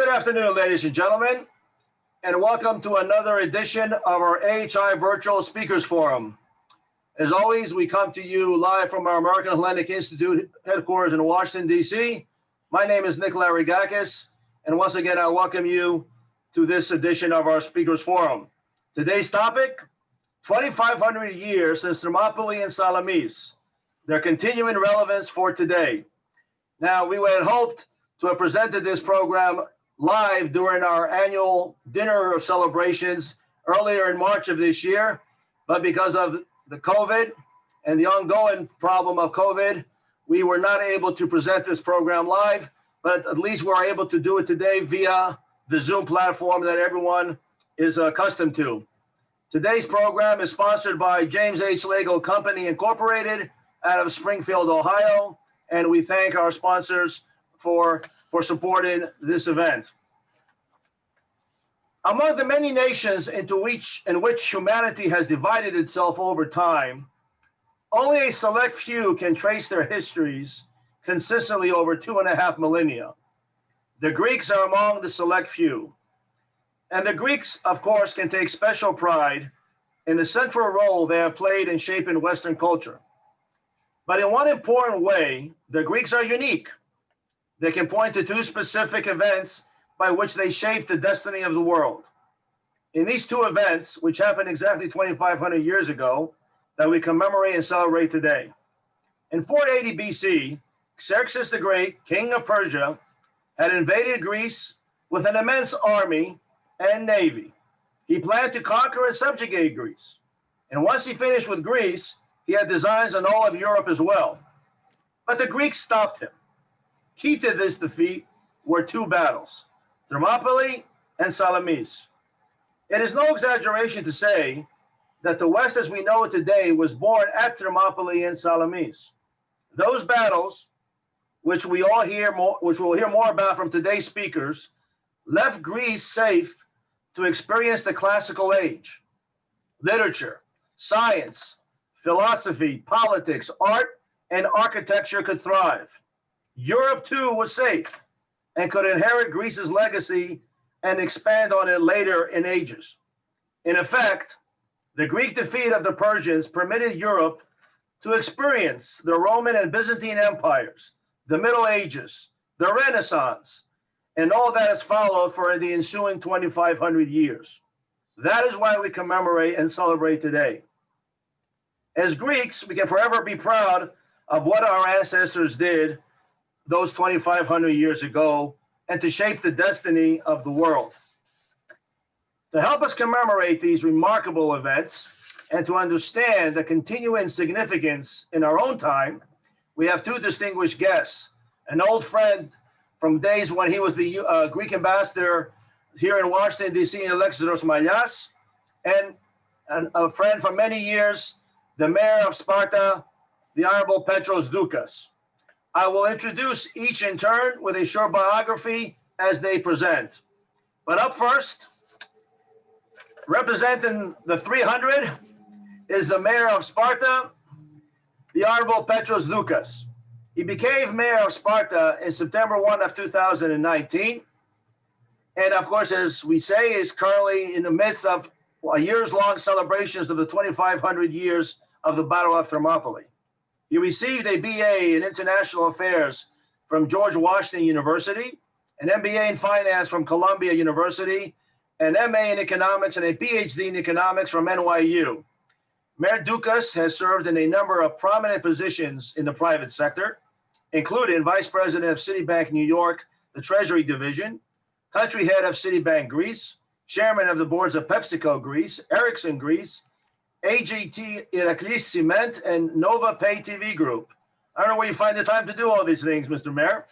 Good afternoon, ladies and gentlemen, and welcome to another edition of our AHI Virtual Speakers Forum. As always, we come to you live from our American Hellenic Institute headquarters in Washington, D.C. My name is Larigakis, and once again, I welcome you to this edition of our Speakers Forum. Today's topic, 2,500 years since Thermopylae and Salamis, their continuing relevance for today. Now, we had hoped to have presented this program live during our annual dinner celebrations earlier in March of this year, but because of the COVID and the ongoing problem of COVID, we were not able to present this program live, but at least we're able to do it today via the Zoom platform that everyone is accustomed to. Today's program is sponsored by James H. Lego Company Incorporated out of Springfield, Ohio, and we thank our sponsors for supporting this event. Among the many nations in which humanity has divided itself over time, only a select few can trace their histories consistently over 2.5 millennia. The Greeks are among the select few. And the Greeks, of course, can take special pride in the central role they have played in shaping Western culture. But in one important way, the Greeks are unique. They can point to two specific events by which they shaped the destiny of the world. In these two events, which happened exactly 2,500 years ago, that we commemorate and celebrate today. In 480 BC, Xerxes the Great, king of Persia, had invaded Greece with an immense army and navy. He planned to conquer and subjugate Greece. And once he finished with Greece, he had designs on all of Europe as well. But the Greeks stopped him. Key to this defeat were two battles, Thermopylae and Salamis. It is no exaggeration to say that the West as we know it today was born at Thermopylae and Salamis. Those battles, which we'll hear more about from today's speakers, left Greece safe to experience the classical age. Literature, science, philosophy, politics, art, and architecture could thrive. Europe, too, was safe and could inherit Greece's legacy and expand on it later in ages. In effect, the Greek defeat of the Persians permitted Europe to experience the Roman and Byzantine empires, the Middle Ages, the Renaissance, and all that has followed for the ensuing 2,500 years. That is why we commemorate and celebrate today. As Greeks, we can forever be proud of what our ancestors did those 2,500 years ago and to shape the destiny of the world. To help us commemorate these remarkable events and to understand the continuing significance in our own time, we have two distinguished guests, an old friend from days when he was the Greek ambassador here in Washington, D.C. in Alexandros, Mallias, and a friend for many years, the mayor of Sparta, the Honorable Petros Doukas. I will introduce each in turn with a short biography as they present. But up first, representing the 300 is the mayor of Sparta, the Honorable Petros Doukas. He became mayor of Sparta in September 1 of 2019. And of course, as we say, is currently in the midst of a years-long celebrations of the 2,500 years of the Battle of Thermopylae. He received a BA in International Affairs from George Washington University, an MBA in Finance from Columbia University, an MA in Economics, and a PhD in Economics from NYU. Mayor Doukas has served in a number of prominent positions in the private sector, including Vice President of Citibank New York, the Treasury Division, Country Head of Citibank Greece, Chairman of the Boards of PepsiCo Greece, Ericsson Greece, AGT Iraklis Cement, and Nova Pay TV Group. I don't know where you find the time to do all these things, Mr. Mayor.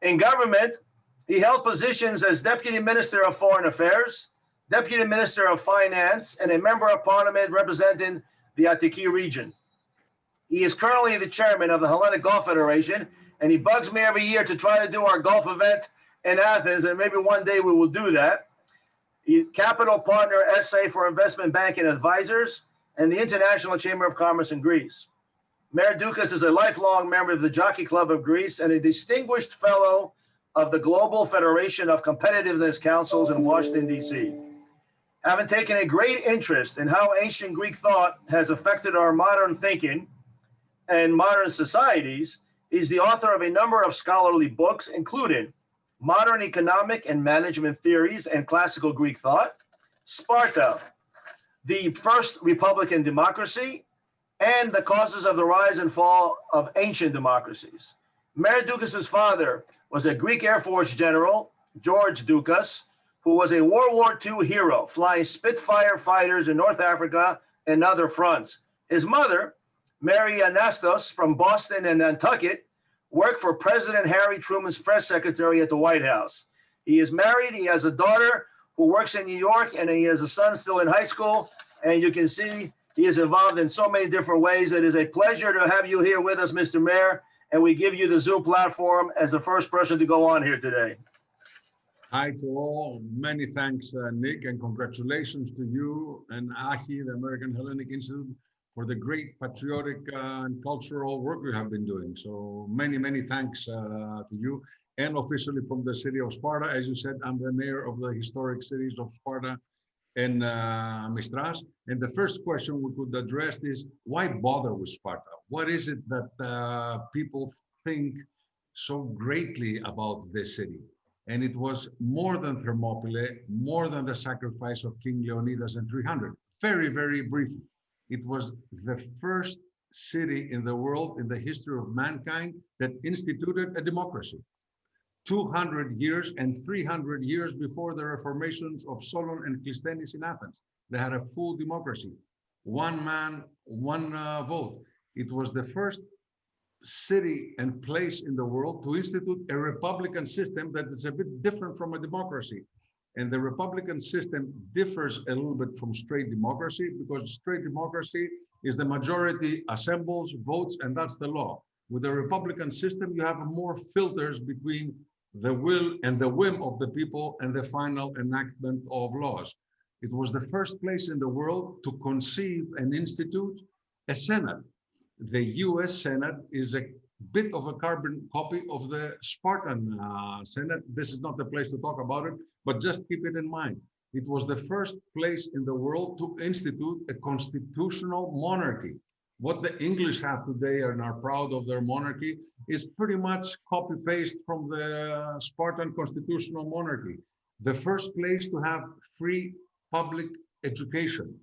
In government, he held positions as Deputy Minister of Foreign Affairs, Deputy Minister of Finance, and a Member of Parliament representing the Attiki region. He is currently the chairman of the Hellenic Golf Federation, and he bugs me every year to try to do our golf event in Athens, and maybe one day we will do that. He's Capital Partner SA for Investment Banking Advisors, and the International Chamber of Commerce in Greece. Mayor Doukas is a lifelong member of the Jockey Club of Greece and a distinguished fellow of the Global Federation of Competitiveness Councils in Washington, D.C. Having taken a great interest in how ancient Greek thought has affected our modern thinking and modern societies, he's the author of a number of scholarly books, including Modern Economic and Management Theories and Classical Greek Thought, Sparta, the First Republican Democracy, and the Causes of the Rise and Fall of Ancient Democracies. Mayor Doukas' father was a Greek Air Force general, George Doukas, who was a World War II hero, flying Spitfire fighters in North Africa and other fronts. His mother, Mary Anastos from Boston and Nantucket, worked for President Harry Truman's press secretary at the White House. He is married, he has a daughter who works in New York, and he has a son still in high school. And you can see he is involved in so many different ways. It is a pleasure to have you here with us, Mr. Mayor, and we give you the Zoom platform as the first person to go on here today. Hi to all. Many thanks, Nick, and congratulations to you and AHI, the American Hellenic Institute, for the great patriotic and cultural work we have been doing. So many, many thanks to you. And officially from the city of Sparta, as you said, I'm the mayor of the historic cities of Sparta and Mistras. And the first question we could address is, why bother with Sparta? What is it that people think so greatly about this city? And it was more than Thermopylae, more than the sacrifice of King Leonidas in 300. Very, very briefly, it was the first city in the world in the history of mankind that instituted a democracy. 200 years and 300 years before the reformations of Solon and Clisthenes in Athens. They had a full democracy. One man, one vote. It was the first city and place in the world to institute a republican system that is a bit different from a democracy. And the republican system differs a little bit from straight democracy, because straight democracy is the majority assembles, votes, and that's the law. With the republican system, you have more filters between the will and the whim of the people and the final enactment of laws. It was the first place in the world to conceive and institute a Senate. The US Senate is a bit of a carbon copy of the Spartan Senate. This is not the place to talk about it, but just keep it in mind. It was the first place in the world to institute a constitutional monarchy. What the English have today and are proud of their monarchy is pretty much copy-paste from the Spartan constitutional monarchy. The first place to have free public education.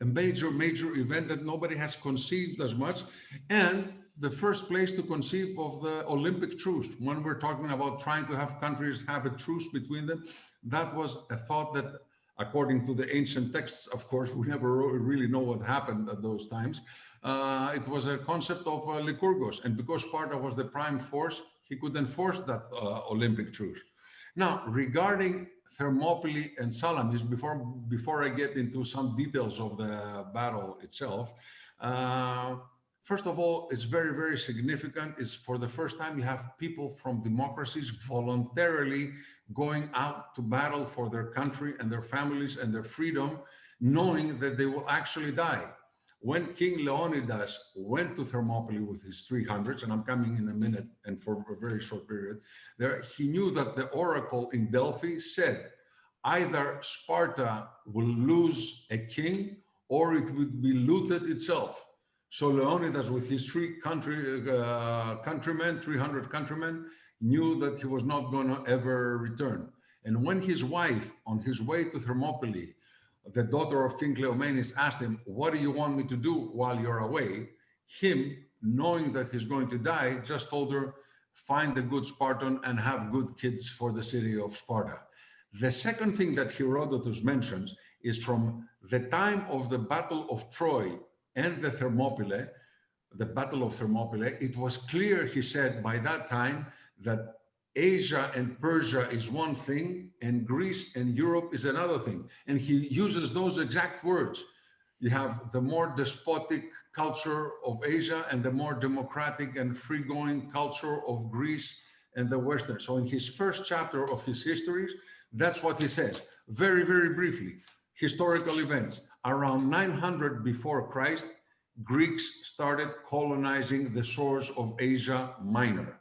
A major event that nobody has conceived as much, and the first place to conceive of the Olympic truce. When we're talking about trying to have countries have a truce between them, that was a thought that, according to the ancient texts, of course, we never really know what happened at those times. It was a concept of Lycurgus, and because Sparta was the prime force, he could enforce that Olympic truce. Now, regarding Thermopylae and Salamis, before I get into some details of the battle itself, first of all, it's very, very significant. It's for the first time you have people from democracies voluntarily going out to battle for their country and their families and their freedom, knowing that they will actually die. When King Leonidas went to Thermopylae with his 300s, and I'm coming in a minute and for a very short period, he knew that the oracle in Delphi said, either Sparta will lose a king or it would be looted itself. So Leonidas, with his 300 countrymen, knew that he was not going to ever return. And when his wife, on his way to Thermopylae, the daughter of King Cleomenes, asked him, what do you want me to do while you're away? Him, knowing that he's going to die, just told her, find a good Spartan and have good kids for the city of Sparta. The second thing that Herodotus mentions is from the time of the Battle of Troy and the Thermopylae, the Battle of Thermopylae, it was clear, he said, by that time that Asia and Persia is one thing and Greece and Europe is another thing. And he uses those exact words. You have the more despotic culture of Asia and the more democratic and free-going culture of Greece and the Western. So in his first chapter of his histories, that's what he says. Very, very briefly, historical events. Around 900 before Christ, Greeks started colonizing the shores of Asia Minor.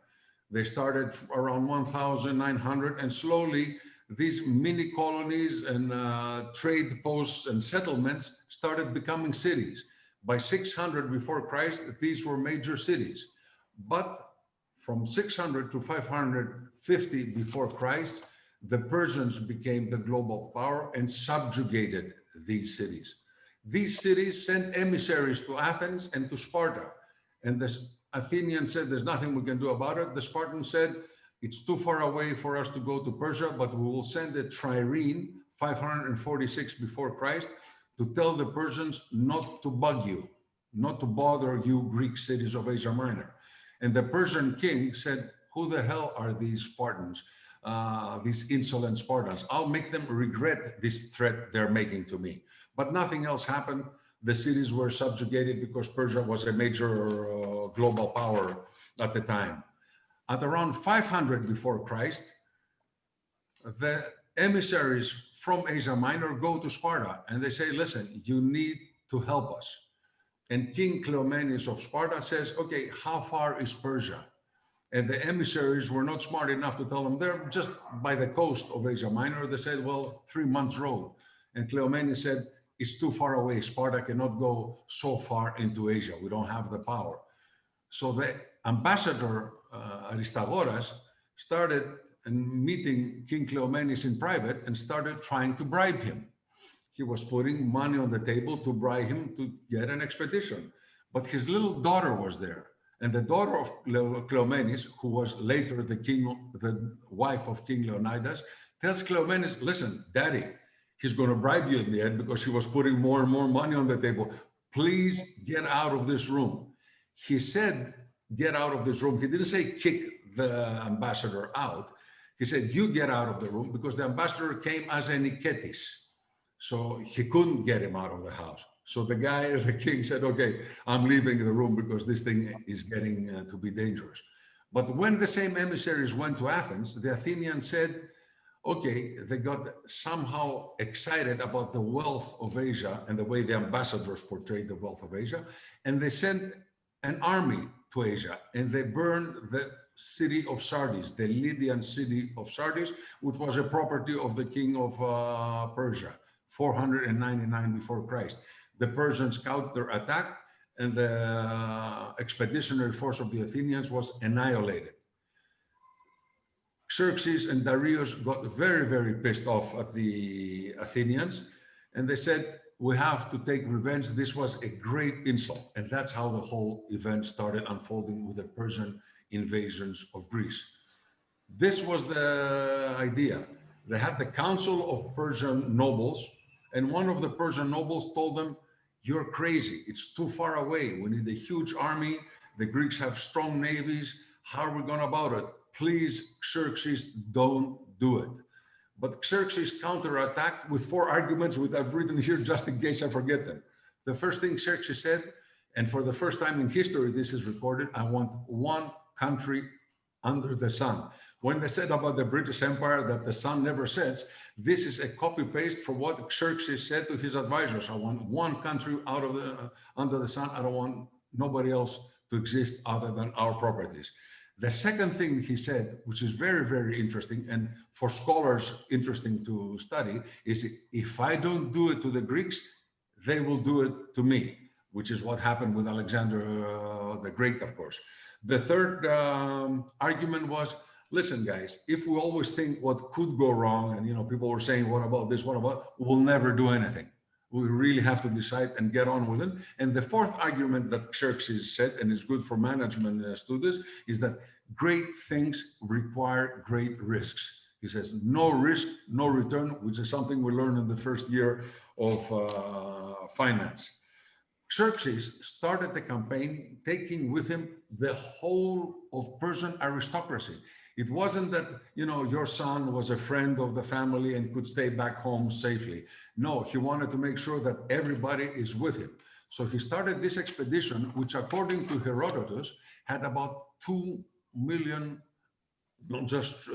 They started around 1900, and slowly these mini colonies and trade posts and settlements started becoming cities. By 600 before Christ, these were major cities. But from 600 to 550 before Christ, the Persians became the global power and subjugated these cities. These cities sent emissaries to Athens and to Sparta. And the Athenians said, there's nothing we can do about it. The Spartans said, it's too far away for us to go to Persia, but we will send a trireme, 546 before Christ, to tell the Persians not to bug you, not to bother you Greek cities of Asia Minor. And the Persian king said, who the hell are these Spartans, these insolent Spartans? I'll make them regret this threat they're making to me. But nothing else happened. The cities were subjugated because Persia was a major global power at the time. At around 500 before Christ, the emissaries from Asia Minor go to Sparta and they say, listen, you need to help us. And King Cleomenes of Sparta says, okay, how far is Persia? And the emissaries were not smart enough to tell them they're just by the coast of Asia Minor. They said, well, 3 months road. And Cleomenes said, it's too far away. Sparta cannot go so far into Asia. We don't have the power. So the ambassador, Aristagoras, started meeting King Cleomenes in private and started trying to bribe him. He was putting money on the table to bribe him to get an expedition. But his little daughter was there. And the daughter of Cleomenes, who was later the wife of King Leonidas, tells Cleomenes, listen, daddy, he's going to bribe you in the end because he was putting more and more money on the table. Please get out of this room. He said, get out of this room. He didn't say kick the ambassador out. He said, you get out of the room, because the ambassador came as a niketis. So he couldn't get him out of the house. So the guy, the king said, okay, I'm leaving the room because this thing is getting to be dangerous. But when the same emissaries went to Athens, the Athenians said, okay, they got somehow excited about the wealth of Asia and the way the ambassadors portrayed the wealth of Asia. And they sent an army to Asia and they burned the city of Sardis, the Lydian city of Sardis, which was a property of the king of Persia, 499 before Christ. The Persians counterattacked and the expeditionary force of the Athenians was annihilated. Xerxes and Darius got very, very pissed off at the Athenians, and they said, we have to take revenge. This was a great insult. And that's how the whole event started unfolding with the Persian invasions of Greece. This was the idea. They had the council of Persian nobles, and one of the Persian nobles told them, you're crazy. It's too far away. We need a huge army. The Greeks have strong navies. How are we going about it? Please, Xerxes, don't do it. But Xerxes counterattacked with 4 arguments, which I've written here just in case I forget them. The first thing Xerxes said, and for the first time in history this is recorded, I want one country under the sun. When they said about the British Empire that the sun never sets, this is a copy-paste for what Xerxes said to his advisors. I want one country out of under the sun. I don't want nobody else to exist other than our properties. The second thing he said, which is very, very interesting, and for scholars interesting to study, is if I don't do it to the Greeks, they will do it to me, which is what happened with Alexander the Great, of course. The third argument was, listen, guys, if we always think what could go wrong, and people were saying, what about this, what about, we'll never do anything. We really have to decide and get on with it. And the fourth argument that Xerxes said, and is good for management students, is that great things require great risks. He says, no risk, no return, which is something we learned in the first year of finance. Xerxes started the campaign taking with him the whole of Persian aristocracy. It wasn't that, your son was a friend of the family and could stay back home safely. No, he wanted to make sure that everybody is with him. So he started this expedition, which according to Herodotus, had about 2 million not just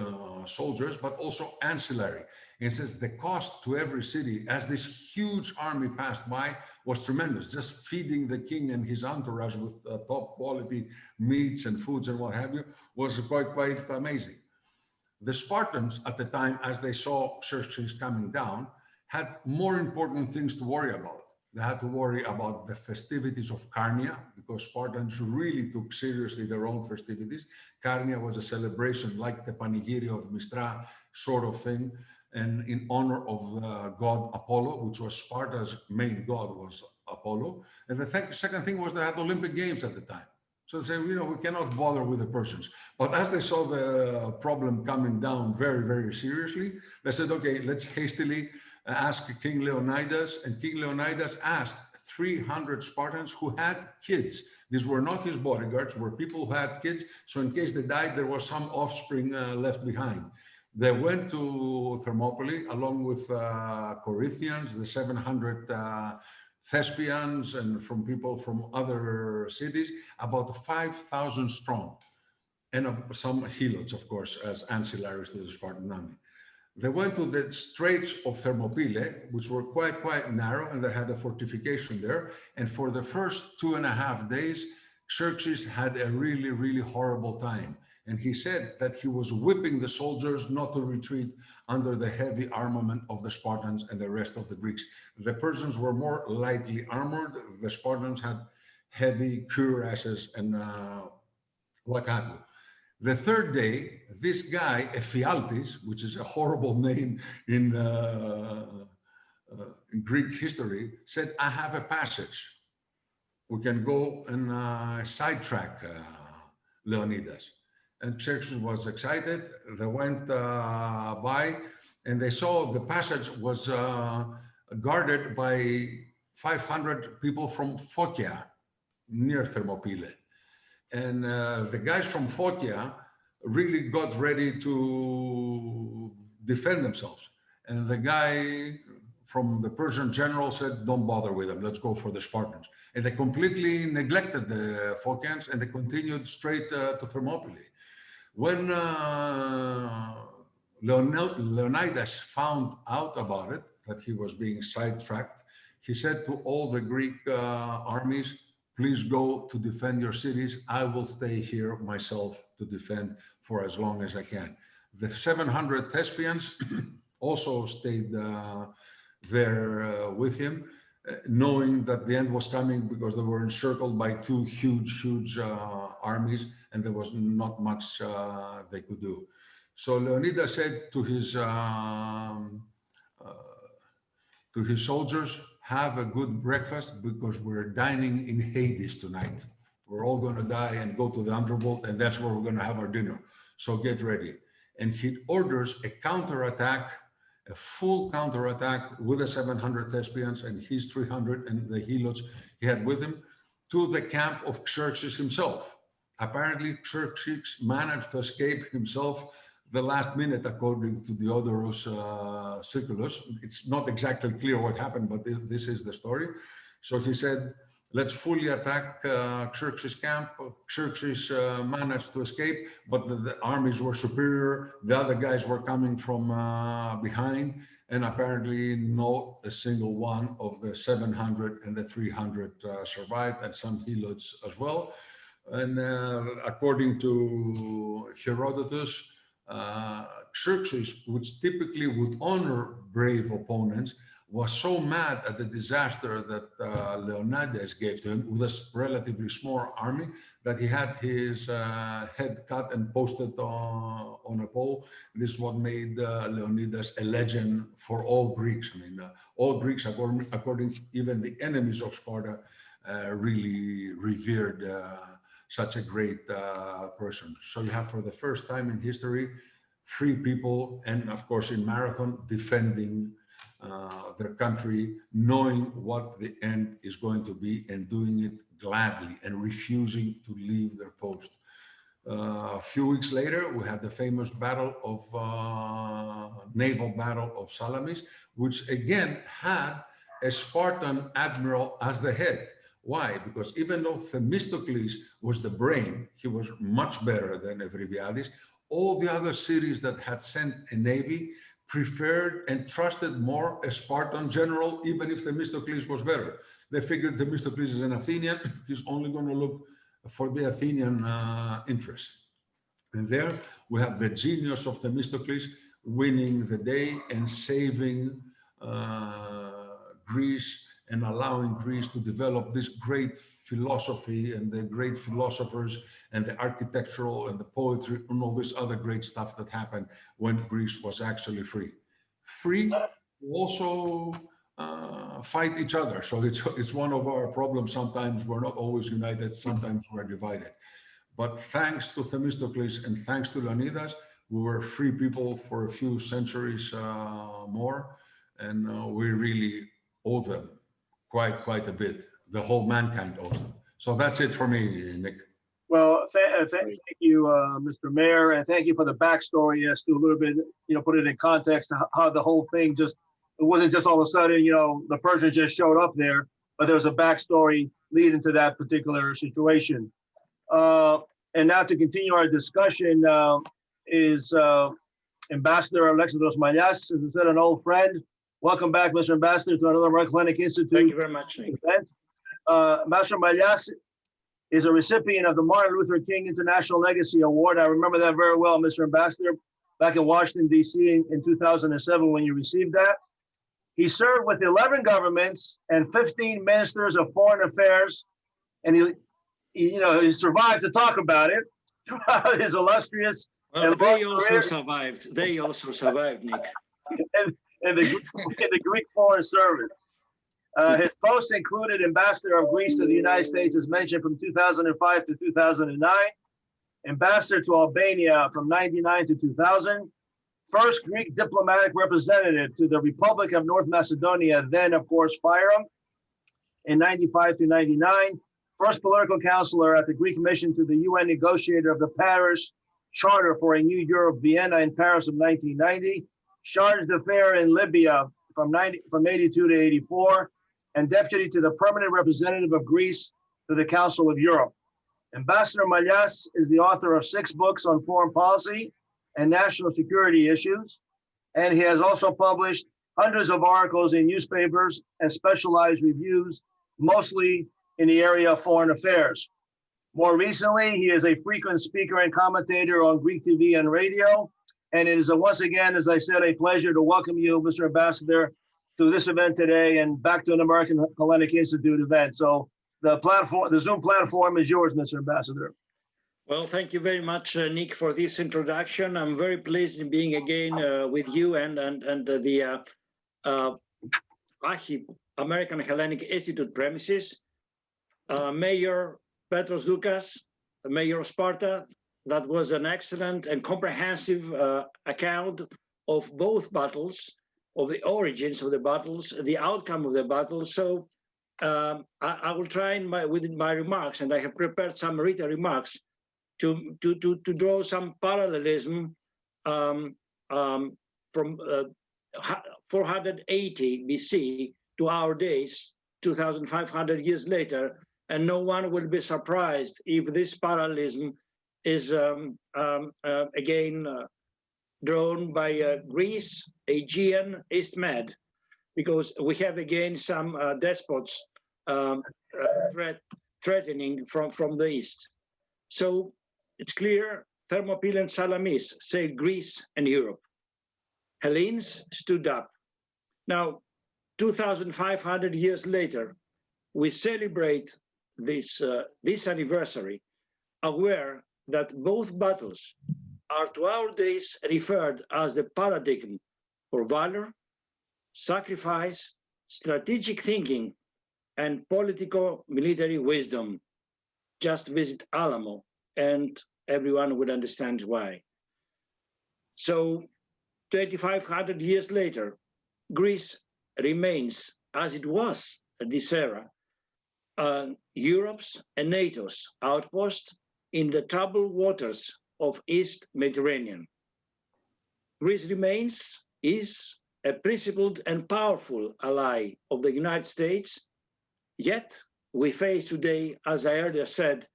soldiers, but also ancillary. It says the cost to every city as this huge army passed by was tremendous. Just feeding the king and his entourage with top quality meats and foods and what have you was quite amazing. The Spartans at the time, as they saw Xerxes coming down, had more important things to worry about. They had to worry about the festivities of Carnia, because Spartans really took seriously their own festivities. Carnia was a celebration like the Panegyri of Mistra sort of thing, and in honor of the god Apollo, which was Sparta's main god, was Apollo. And the second thing was they had Olympic Games at the time. So they say, you know, we cannot bother with the Persians. But as they saw the problem coming down very seriously, they said, okay, let's hastily ask King Leonidas. And King Leonidas asked 300 Spartans who had kids. These were not his bodyguards, were people who had kids. So in case they died, there was some offspring left behind. They went to Thermopylae along with Corinthians, the 700 Thespians, and from people from other cities, about 5,000 strong, and some helots, of course, as ancillaries to the Spartan army. They went to the Straits of Thermopylae, which were quite narrow, and they had a fortification there. And for the first 2.5 days, Xerxes had a really horrible time. And he said that he was whipping the soldiers not to retreat under the heavy armament of the Spartans and the rest of the Greeks. The Persians were more lightly armored. The Spartans had heavy cuirasses and what have you. The third day, this guy, Ephialtes, which is a horrible name in Greek history, said, I have a passage. We can go and sidetrack Leonidas. And Xerxes was excited. They went by and they saw the passage was guarded by 500 people from Phocia, near Thermopylae. And the guys from Phocia really got ready to defend themselves. And the guy from the Persian general said, don't bother with them, let's go for the Spartans. And they completely neglected the Phocians and they continued straight to Thermopylae. When Leonidas found out about it, that he was being sidetracked, he said to all the Greek armies, please go to defend your cities. I will stay here myself to defend for as long as I can. The 700 Thespians also stayed there with him, knowing that the end was coming because they were encircled by two huge armies and there was not much they could do. So Leonidas said to his soldiers, have a good breakfast because we're dining in Hades tonight. We're all going to die and go to the underworld, and that's where we're going to have our dinner. So get ready. And he orders a counterattack, a full counterattack with the 700 Thespians and his 300 and the helots he had with him to the camp of Xerxes himself. Apparently, Xerxes managed to escape himself the last minute, according to Diodorus Siculus. It's not exactly clear what happened, but this is the story. So he said, let's fully attack Xerxes' camp. Xerxes managed to escape, but the armies were superior. The other guys were coming from behind, and apparently not a single one of the 700 and the 300 survived, and some helots as well. And according to Herodotus, Xerxes, which typically would honor brave opponents, was so mad at the disaster that Leonidas gave to him with a relatively small army that he had his head cut and posted on a pole. This is what made Leonidas a legend for all Greeks. I mean, all Greeks, according to even the enemies of Sparta, really revered such a great person. So you have, for the first time in history, free people, and of course in marathon, defending their country, knowing what the end is going to be and doing it gladly and refusing to leave their post. A few weeks later, we had the famous battle of naval battle of Salamis, which again had a Spartan admiral as the head. Why? Because even though Themistocles was the brain, he was much better than Eurybiades, all the other cities that had sent a navy preferred and trusted more a Spartan general, even if Themistocles was better. They figured Themistocles is an Athenian, he's only going to look for the Athenian interest. And there we have the genius of Themistocles winning the day and saving Greece and allowing Greece to develop this great philosophy and the great philosophers and the architectural and the poetry and all this other great stuff that happened when Greece was actually free. Free to also fight each other. So it's one of our problems. Sometimes we're not always united, sometimes we're divided. But thanks to Themistocles and thanks to Leonidas, we were free people for a few centuries more, and we really owe them quite a bit. The whole mankind owes them. So that's it for me, Nick. Well, thank you, Mr. Mayor, and thank you for the backstory as to a little bit, put it in context, how the whole thing it wasn't just all of a sudden, the Persians just showed up there, but there was a backstory leading to that particular situation. And now to continue our discussion is Ambassador Alexandros Mallias, as I said, an old friend. Welcome back, Mr. Ambassador, to another American Hellenic Institute. Thank you very much, Nick. Event. Ambassador Mallias is a recipient of the Martin Luther King International Legacy Award. I remember that very well, Mr. Ambassador, back in Washington, D.C. in 2007 when you received that. He served with 11 governments and 15 ministers of foreign affairs, and he survived to talk about it throughout his illustrious. Well, they also survived. They also survived, Nick. and the Greek Foreign Service. His posts included Ambassador of Greece to the United States, as mentioned, from 2005 to 2009, Ambassador to Albania from 99 to 2000, first Greek diplomatic representative to the Republic of North Macedonia, then, of course, Fyrom, in 95 to 99, first political counselor at the Greek mission to the UN negotiator of the Paris Charter for a New Europe, Vienna in Paris of 1990, charge d'affaires in Libya from 82 to 84, and deputy to the permanent representative of Greece to the Council of Europe. Ambassador Mallias is the author of 6 books on foreign policy and national security issues, and he has also published hundreds of articles in newspapers and specialized reviews, mostly in the area of foreign affairs. More recently, he is a frequent speaker and commentator on Greek TV and radio, and it is once again, as I said, a pleasure to welcome you, Mr. Ambassador, to this event today and back to an American Hellenic Institute event. So the Zoom platform is yours, Mr. Ambassador. Well, thank you very much, Nick, for this introduction. I'm very pleased in being again with you and the American Hellenic Institute premises. Mayor Petros Doukas, the mayor of Sparta, that was an excellent and comprehensive account of both battles, of the origins of the battles, the outcome of the battles. So I will try within my remarks, and I have prepared some written remarks, to draw some parallelism from 480 BC to our days, 2,500 years later, and no one will be surprised if this parallelism is again drawn by Greece, Aegean, East Med, because we have again some despots threatening from the east. So it's clear Thermopylae and Salamis saved Greece and Europe. Hellenes stood up. Now, 2,500 years later, we celebrate this anniversary, aware that both battles are to our days referred as the paradigm for valor, sacrifice, strategic thinking, and political military wisdom. Just visit Alamo and everyone would understand why. So 2,500 years later, Greece remains as it was at this era, Europe's and NATO's outpost in the troubled waters of East Mediterranean. Greece is a principled and powerful ally of the United States, yet we face today, as I earlier said,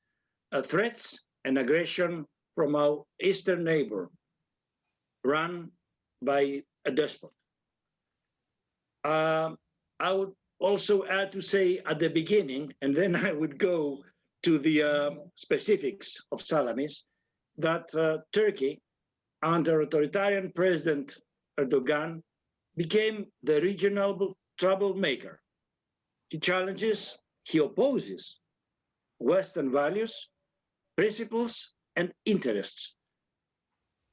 threats and aggression from our eastern neighbor, run by a despot. I would also add to say at the beginning, and then I would go to the specifics of Salamis, that Turkey, under authoritarian President Erdogan, became the regional troublemaker. He challenges, he opposes Western values, principles, and interests,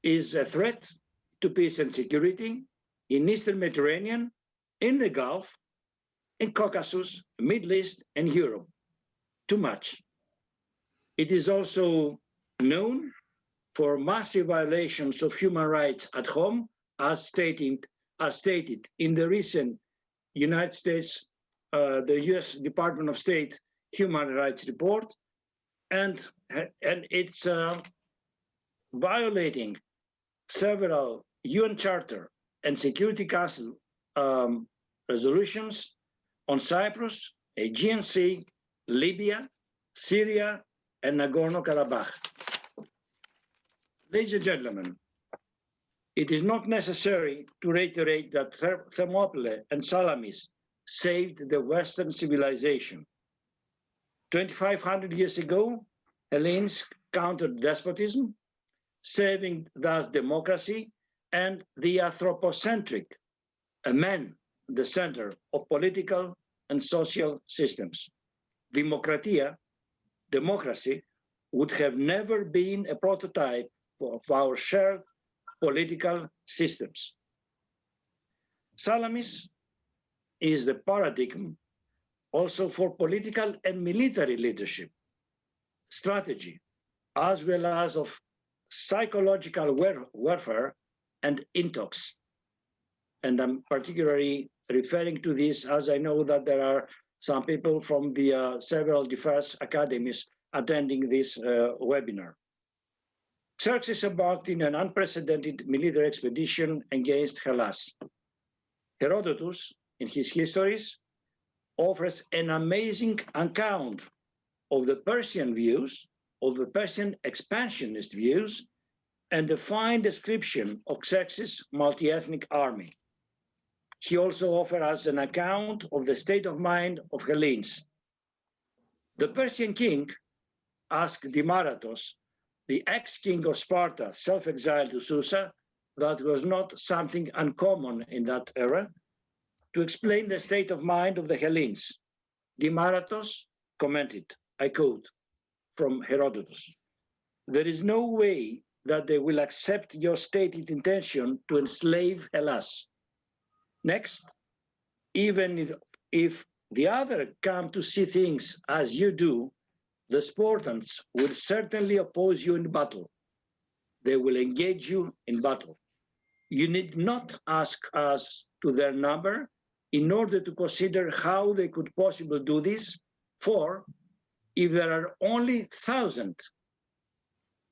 is a threat to peace and security in Eastern Mediterranean, in the Gulf, in Caucasus, Middle East, and Europe. Too much. It is also known for massive violations of human rights at home, as stated in the recent United States, the US Department of State Human Rights Report, and it's violating several UN Charter and Security Council resolutions on Cyprus, Aegean Sea, Libya, Syria, and Nagorno-Karabakh. Ladies and gentlemen, it is not necessary to reiterate that Thermopylae and Salamis saved the Western civilization. 2,500 years ago, Hellenes countered despotism, saving thus democracy and the anthropocentric, a man, the center of political and social systems. Demokratia, democracy, would have never been a prototype of our shared political systems. Salamis is the paradigm also for political and military leadership, strategy, as well as of psychological warfare and intox. And I'm particularly referring to this as I know that there are some people from the several defense academies attending this webinar. Xerxes embarked in an unprecedented military expedition against Hellas. Herodotus, in his histories, offers an amazing account of the Persian views, of the Persian expansionist views, and a fine description of Xerxes' multi-ethnic army. He also offers us an account of the state of mind of Hellenes. The Persian king asked Demaratos, the ex-king of Sparta, self-exiled to Susa, that was not something uncommon in that era, to explain the state of mind of the Hellenes. Demaratos commented, I quote from Herodotus, "There is no way that they will accept your stated intention to enslave Hellas. Next, even if the other come to see things as you do, the Spartans will certainly oppose you in battle. They will engage you in battle. You need not ask us to their number in order to consider how they could possibly do this, for if there are only 1,000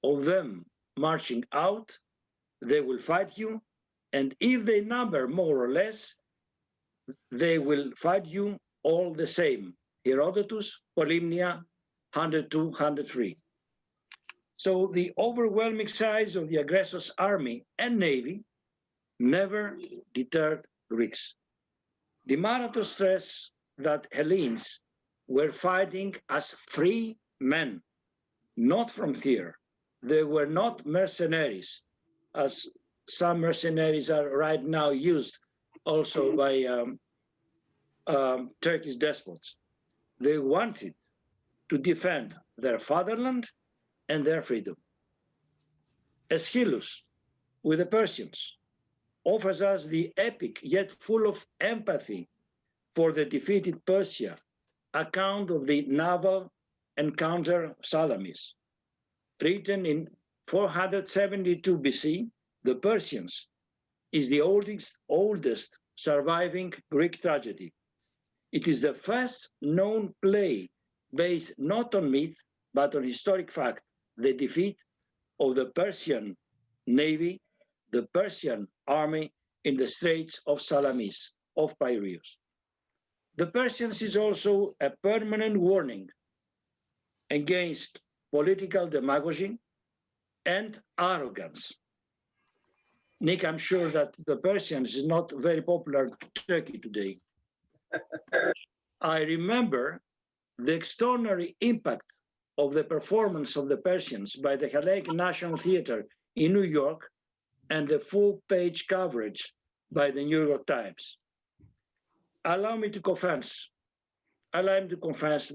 of them marching out, they will fight you, and if they number more or less, they will fight you all the same." Herodotus, Polymnia, 102, 103. So the overwhelming size of the aggressor's army and navy never deterred Greeks. Demaratos stressed that Hellenes were fighting as free men, not from fear. They were not mercenaries, as some mercenaries are right now used also by Turkish despots. They wanted to defend their fatherland and their freedom. Aeschylus, with the Persians, offers us the epic yet full of empathy for the defeated Persia account of the naval encounter Salamis. Written in 472 BC, the Persians is the oldest surviving Greek tragedy. It is the first known play based not on myth, but on historic fact, the defeat of the Persian navy, the Persian army in the Straits of Salamis, of Piraeus. The Persians is also a permanent warning against political demagogy and arrogance. Nick, I'm sure that the Persians is not very popular in Turkey today. I remember the extraordinary impact of the performance of the Persians by the Hellenic National Theater in New York and the full-page coverage by the New York Times. Allow me to confess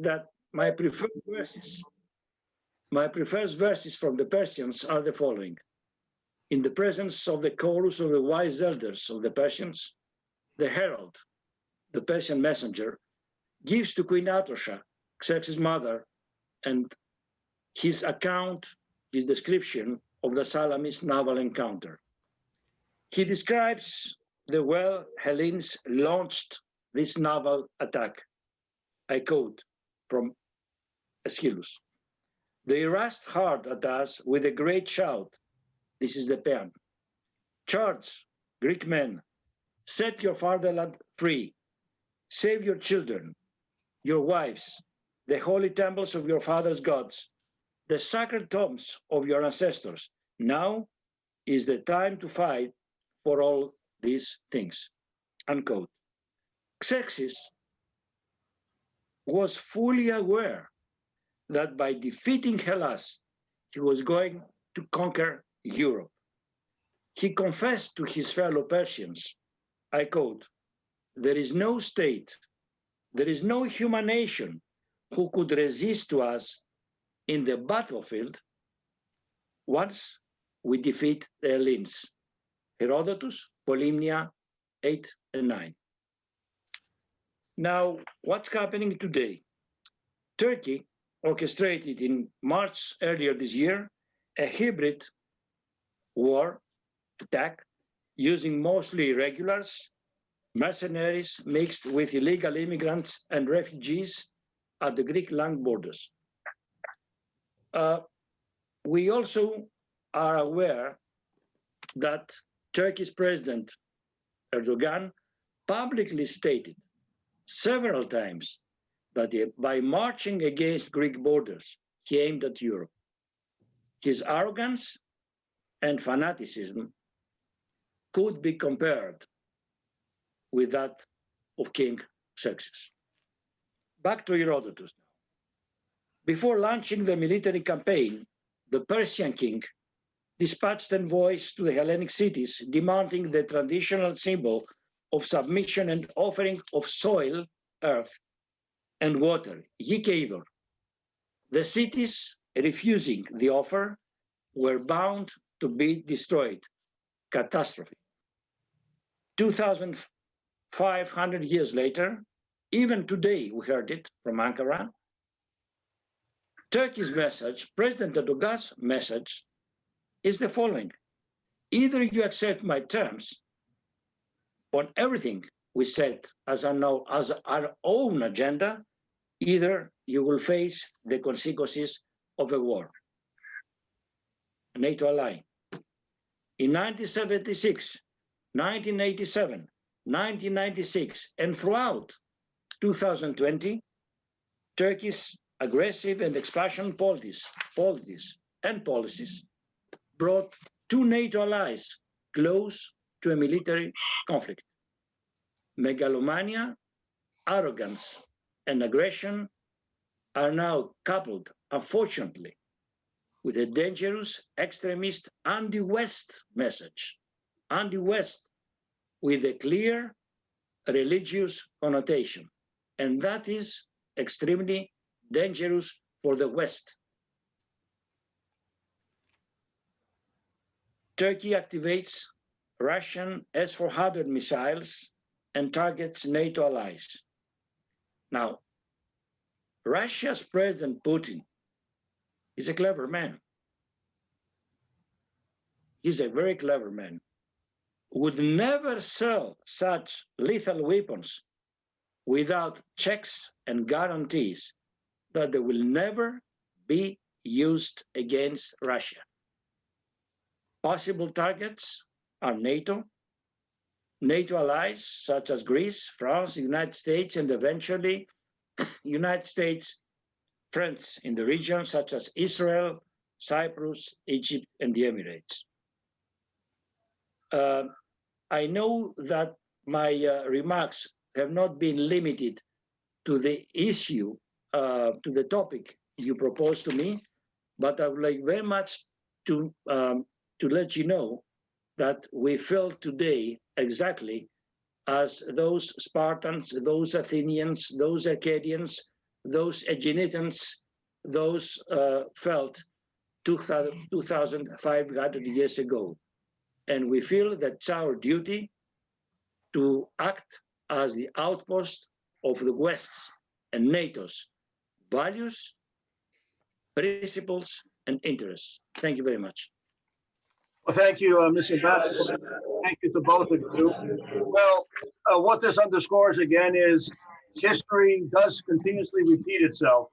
that my preferred verses from the Persians are the following. In the presence of the chorus of the wise elders of the Persians, the herald, the Persian messenger, gives to Queen Atosha, Xerxes' mother, and his account, his description of the Salamis naval encounter. He describes the way Hellenes launched this naval attack. I quote from Aeschylus. They rushed hard at us with a great shout. This is the paean. Charge, Greek men, set your fatherland free. Save your children, your wives, the holy temples of your fathers' gods, the sacred tombs of your ancestors. Now is the time to fight for all these things. Unquote. Xerxes was fully aware that by defeating Hellas, he was going to conquer Europe. He confessed to his fellow Persians, I quote, there is no state, there is no human nation who could resist to us in the battlefield once we defeat the Hellenes. Herodotus, Polymnia 8 and 9. Now, what's happening today? Turkey orchestrated in March earlier this year a hybrid war attack using mostly irregulars, mercenaries mixed with illegal immigrants and refugees at the Greek-Lang borders. We also are aware that Turkey's President Erdogan publicly stated several times that by marching against Greek borders, he aimed at Europe. His arrogance and fanaticism could be compared with that of King Xerxes. Back to Herodotus now. Before launching the military campaign, the Persian king dispatched envoys to the Hellenic cities demanding the traditional symbol of submission and offering of soil, earth, and water, Yikeidor. The cities refusing the offer were bound to be destroyed. Catastrophe. 2,500 years later, even today we heard it from Ankara, Turkey's message, President Doukas' message, is the following. Either you accept my terms on everything we set as our own agenda, either you will face the consequences of a war. A NATO ally. In 1976, 1987, 1996, and throughout 2020, Turkey's aggressive and expansion policies brought two NATO allies close to a military conflict. Megalomania, arrogance, and aggression are now coupled, unfortunately, with a dangerous extremist anti-West message, anti-West with a clear religious connotation. And that is extremely dangerous for the West. Turkey activates Russian S-400 missiles and targets NATO allies. Now, Russia's President Putin is a clever man. He's a very clever man. Would never sell such lethal weapons without checks and guarantees that they will never be used against Russia. Possible targets are NATO, NATO allies such as Greece, France, the United States, and eventually United States friends in the region such as Israel, Cyprus, Egypt, and the Emirates. I know that my remarks have not been limited to the issue, to the topic you proposed to me, but I would like very much to let you know that we felt today exactly as those Spartans, those Athenians, those Arcadians, those Aeginetans, those felt 2,500 years ago. And we feel that it's our duty to act as the outpost of the West's and NATO's values, principles, and interests. Thank you very much. Well, thank you, Mr. Bass. Thank you to both of you. Well, what this underscores again is history does continuously repeat itself,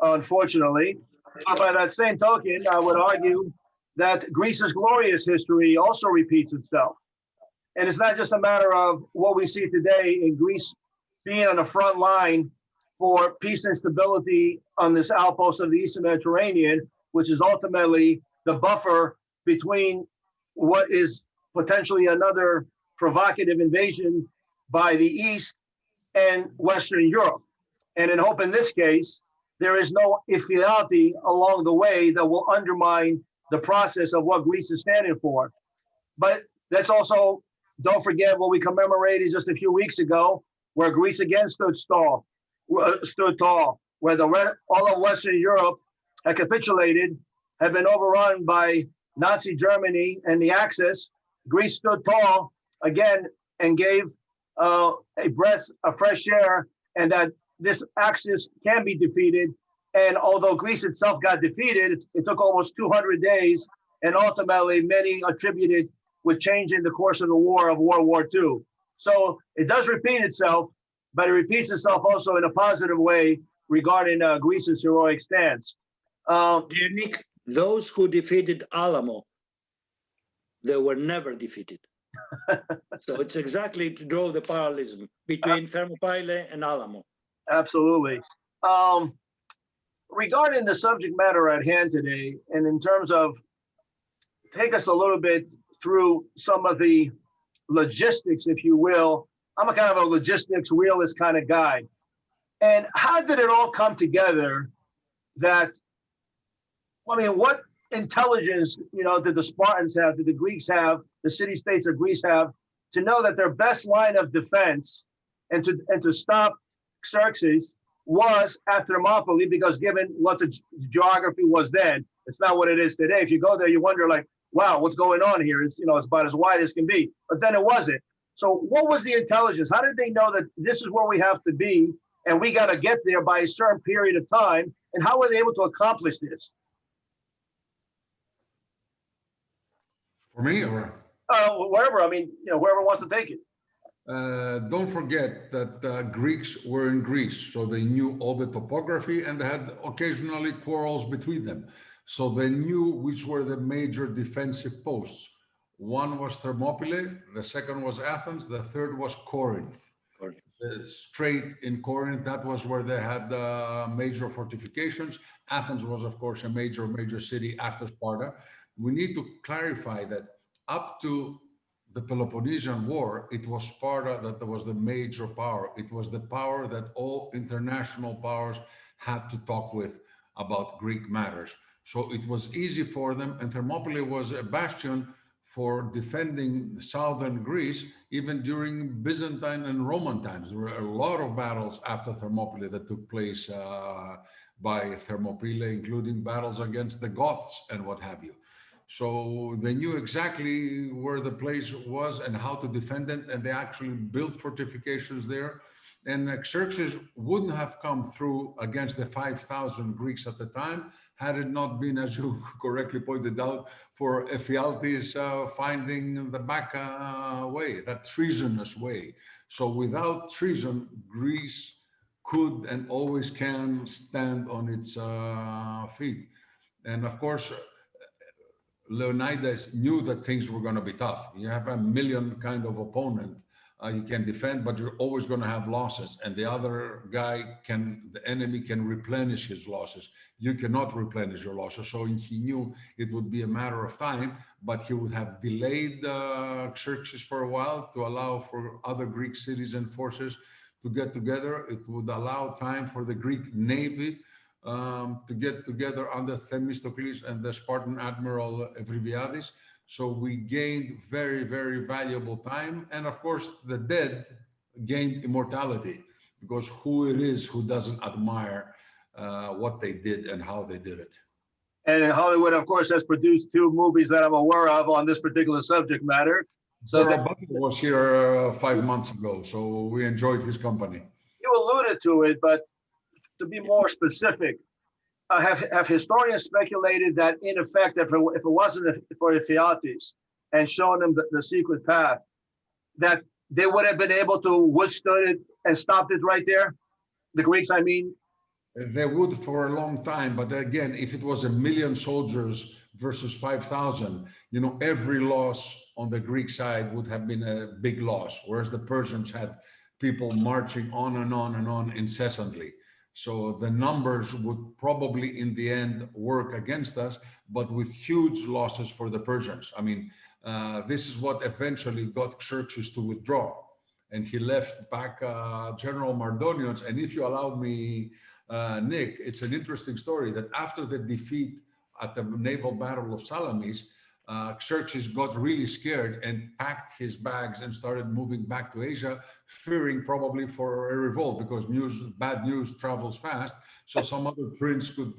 unfortunately. But by that same token, I would argue that Greece's glorious history also repeats itself. And it's not just a matter of what we see today in Greece being on the front line for peace and stability on this outpost of the Eastern Mediterranean, which is ultimately the buffer between what is potentially another provocative invasion by the East and Western Europe. And in hope in this case, there is no illegality along the way that will undermine the process of what Greece is standing for. But let's also, don't forget what we commemorated just a few weeks ago, where Greece again stood tall, where all of Western Europe had capitulated, had been overrun by Nazi Germany and the Axis. Greece stood tall again and gave a breath of fresh air, and that this Axis can be defeated. And although Greece itself got defeated, it took almost 200 days, and ultimately many attributed with changing the course of the war of World War II. So it does repeat itself, but it repeats itself also in a positive way regarding Greece's heroic stance. Dear Nick, those who defeated Alamo, they were never defeated. So it's exactly to draw the parallelism between Thermopylae and Alamo. Absolutely. Regarding the subject matter at hand today, and in terms of take us a little bit through some of the logistics, if you will. I'm a kind of a logistics realist kind of guy. And how did it all come together that, I mean, what intelligence, did the Spartans have, did the Greeks have, the city-states of Greece have, to know that their best line of defense and to stop Xerxes was at Thermopylae, because given what the geography was then, it's not what it is today. If you go there, you wonder like, wow, what's going on here? It's about as wide as can be. But then it wasn't. So what was the intelligence? How did they know that this is where we have to be and we got to get there by a certain period of time? And how were they able to accomplish this? For me, or? Wherever. I mean, whoever wants to take it. Don't forget that Greeks were in Greece, so they knew all the topography and they had occasionally quarrels between them. So they knew which were the major defensive posts. One was Thermopylae, the second was Athens, the third was Corinth. Straight in Corinth, that was where they had major fortifications. Athens was, of course, a major city after Sparta. We need to clarify that up to the Peloponnesian War, it was Sparta that was the major power. It was the power that all international powers had to talk with about Greek matters. So it was easy for them, and Thermopylae was a bastion for defending southern Greece, even during Byzantine and Roman times. There were a lot of battles after Thermopylae that took place by Thermopylae, including battles against the Goths and what have you. So they knew exactly where the place was and how to defend it, and they actually built fortifications there. And Xerxes wouldn't have come through against the 5,000 Greeks at the time had it not been, as you correctly pointed out, for Ephialtes finding the back way, that treasonous way. So without treason, Greece could and always can stand on its feet. And of course, Leonidas knew that things were going to be tough. You have a million kind of opponent You can defend, but you're always going to have losses. And the other guy the enemy can replenish his losses. You cannot replenish your losses. So he knew it would be a matter of time, but he would have delayed Xerxes for a while to allow for other Greek cities and forces to get together. It would allow time for the Greek navy to get together under Themistocles and the Spartan admiral Evriviadis. So we gained very, very valuable time. And of course, the dead gained immortality, because who it is who doesn't admire what they did and how they did it. And Hollywood, of course, has produced 2 movies that I'm aware of on this particular subject matter. So Butler was here 5 months ago, so we enjoyed his company. You alluded to it, but to be more specific, have historians speculated that, in effect, if it wasn't for Ephialtes and showing them the secret path, that they would have been able to withstood it and stopped it right there? The Greeks, I mean. They would for a long time, but again, if it was 1 million soldiers versus 5,000, you know, every loss on the Greek side would have been a big loss, whereas the Persians had people marching on and on and on incessantly. So the numbers would probably in the end work against us, but with huge losses for the Persians. I mean, this is what eventually got Xerxes to withdraw. And he left back General Mardonios. And if you allow me, Nick, it's an interesting story that after the defeat at the naval battle of Salamis, Xerxes got really scared and packed his bags and started moving back to Asia, fearing probably for a revolt, because bad news travels fast. So some other prince could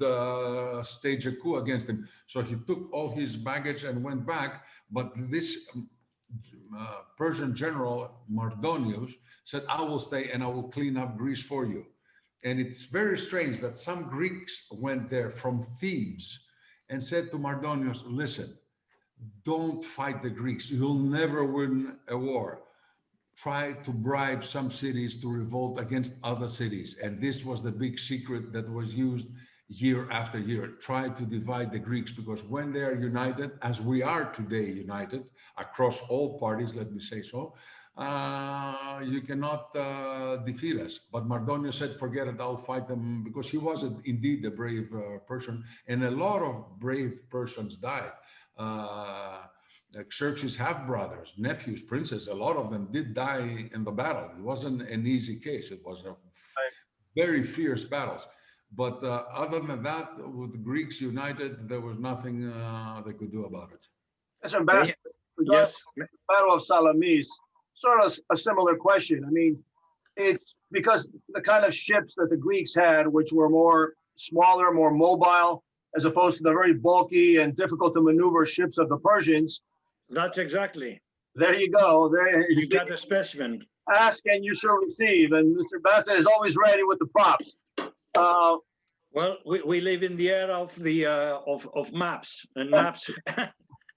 stage a coup against him. So he took all his baggage and went back. But this Persian general, Mardonios, said, I will stay and I will clean up Greece for you. And it's very strange that some Greeks went there from Thebes and said to Mardonios, listen, don't fight the Greeks. You'll never win a war. Try to bribe some cities to revolt against other cities. And this was the big secret that was used year after year. Try to divide the Greeks, because when they are united, as we are today united across all parties, let me say so, you cannot defeat us. But Mardonios said, forget it, I'll fight them, because he was indeed a brave Persian, and a lot of brave Persians died. Xerxes' half-brothers, nephews, princes, a lot of them did die in the battle. It wasn't an easy case. It was a very fierce battles. But other than that, with the Greeks united, there was nothing they could do about it. Mr. Ambassador, yes. The Battle of Salamis, sort of a similar question. I mean, it's because the kind of ships that the Greeks had, which were more smaller, more mobile, as opposed to the very bulky and difficult to maneuver ships of the Persians. That's exactly. There you go. There you got a specimen. Ask and you shall receive. And Mr. Bassett is always ready with the props. Well, we live in the era of the of maps and maps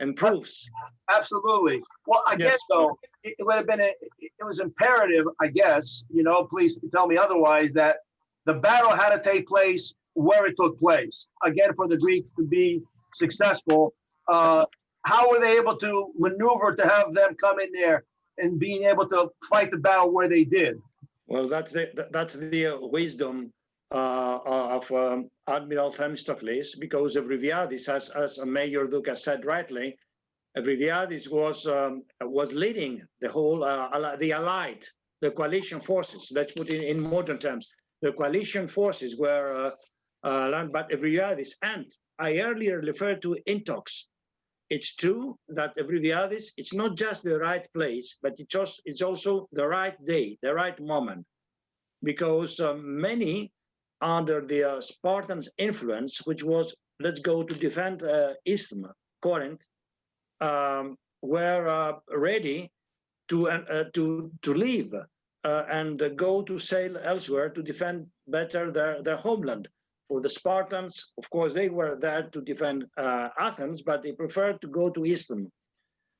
and proofs. Absolutely. Well, I guess though it would have been it was imperative, I guess. You know, please tell me otherwise, that the battle had to take place where it took place. Again, for the Greeks to be successful, how were they able to maneuver to have them come in there and being able to fight the battle where they did? Well, that's the wisdom of Admiral Themistocles, because Evriviadis, as Major Doukas said rightly, Evriviadis was leading the whole the coalition forces. Let's put it in modern terms. The coalition forces were led by Evriviadis, and I earlier referred to intox. It's true that Evriviadis, it's not just the right place, but it's also the right day, the right moment, because many under the Spartans' influence, which was, let's go to defend Isthmus, Corinth, were ready to leave and go to sail elsewhere to defend better their homeland. For the Spartans, of course, they were there to defend Athens, but they preferred to go to Isthmus.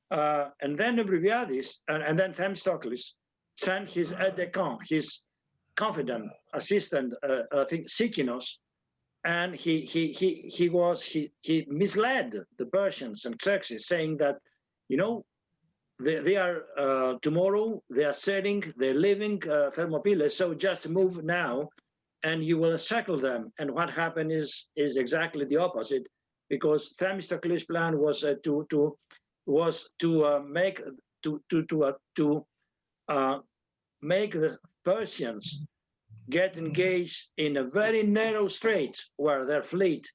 And then Evriviadis, and then Themistocles sent his aide-de-camp, his confidant assistant, I think Sikinos, and he misled the Persians and Xerxes, saying that, you know, they are tomorrow, they are selling, they're leaving Thermopylae, so just move now and you will encircle them. And what happened is exactly the opposite, because Themistocles' plan was to make the Persians get engaged in a very narrow strait where their fleet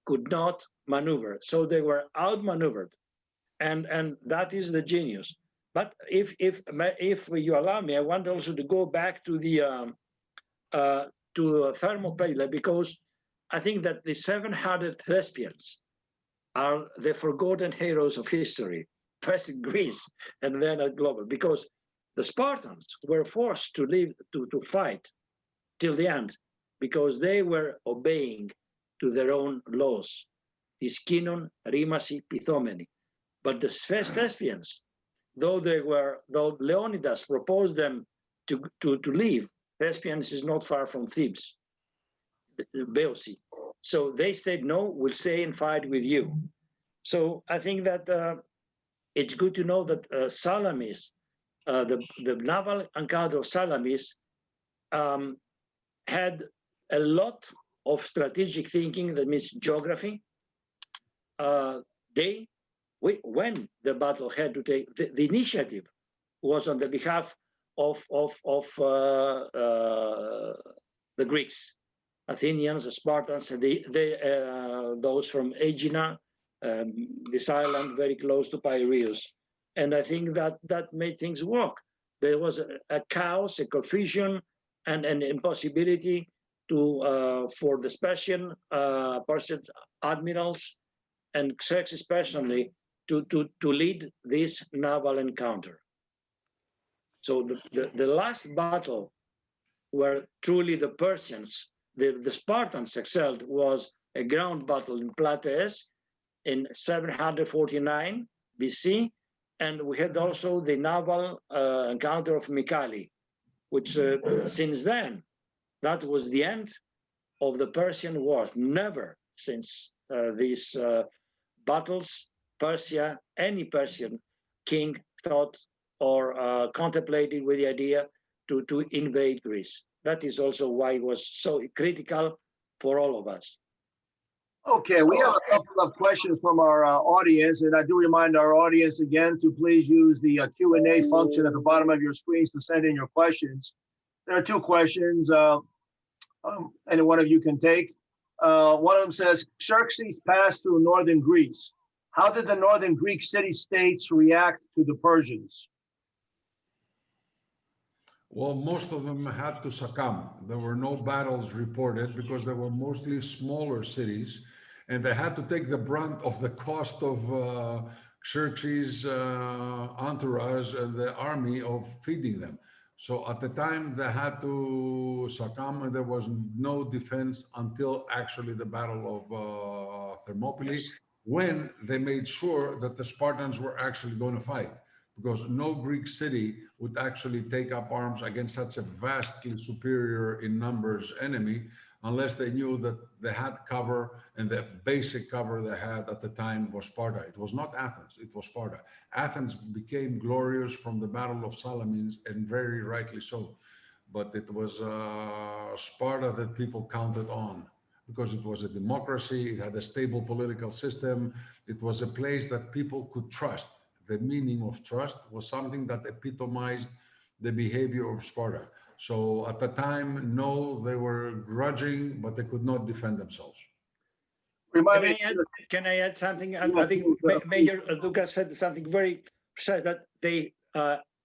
could not maneuver. So they were outmaneuvered. And that is the genius. But if you allow me, I want also to go back to the Thermopylae, because I think that the 700 Thespians are the forgotten heroes of history, first in Greece and then at global, because the Spartans were forced to leave to fight till the end because they were obeying to their own laws, Tiskinon, Rimasi, Pithomeni. But the Thespians, though Leonidas proposed them to leave, Thespians is not far from Thebes, Beosi. So they said, no, we'll stay and fight with you. So I think that it's good to know that Salamis, the naval encounter of Salamis, had a lot of strategic thinking, that means geography. When the battle had to take, the initiative was on the behalf of the Greeks, Athenians, the Spartans, those from Aegina, this island very close to Piraeus. And I think that made things work. There was a chaos, a confusion, and an impossibility for the Persian admirals and Xerxes personally to lead this naval encounter. So the last battle where truly the Persians, the Spartans excelled, was a ground battle in Platees in 749 BC. And we had also the naval encounter of Mycale, which since then, that was the end of the Persian wars. Never since these battles, Persia, any Persian king thought or contemplated with the idea to invade Greece. That is also why it was so critical for all of us. Okay, we have a couple of questions from our audience, and I do remind our audience again to please use the Q&A function at the bottom of your screens to send in your questions. There are two questions, any one of you can take. One of them says, Xerxes passed through northern Greece. How did the northern Greek city-states react to the Persians? Well, most of them had to succumb. There were no battles reported because they were mostly smaller cities, and they had to take the brunt of the cost of Xerxes' entourage and the army of feeding them. So at the time they had to succumb, and there was no defense until actually the Battle of Thermopylae, when they made sure that the Spartans were actually going to fight, because no Greek city would actually take up arms against such a vastly superior in numbers enemy unless they knew that they had cover, and the basic cover they had at the time was Sparta. It was not Athens, it was Sparta. Athens became glorious from the Battle of Salamis, and very rightly so. But it was Sparta that people counted on, because it was a democracy, it had a stable political system, it was a place that people could trust. The meaning of trust was something that epitomized the behavior of Sparta. So at the time, no, they were grudging, but they could not defend themselves. Can I add something? I think Major Doukas said something very precise, that they,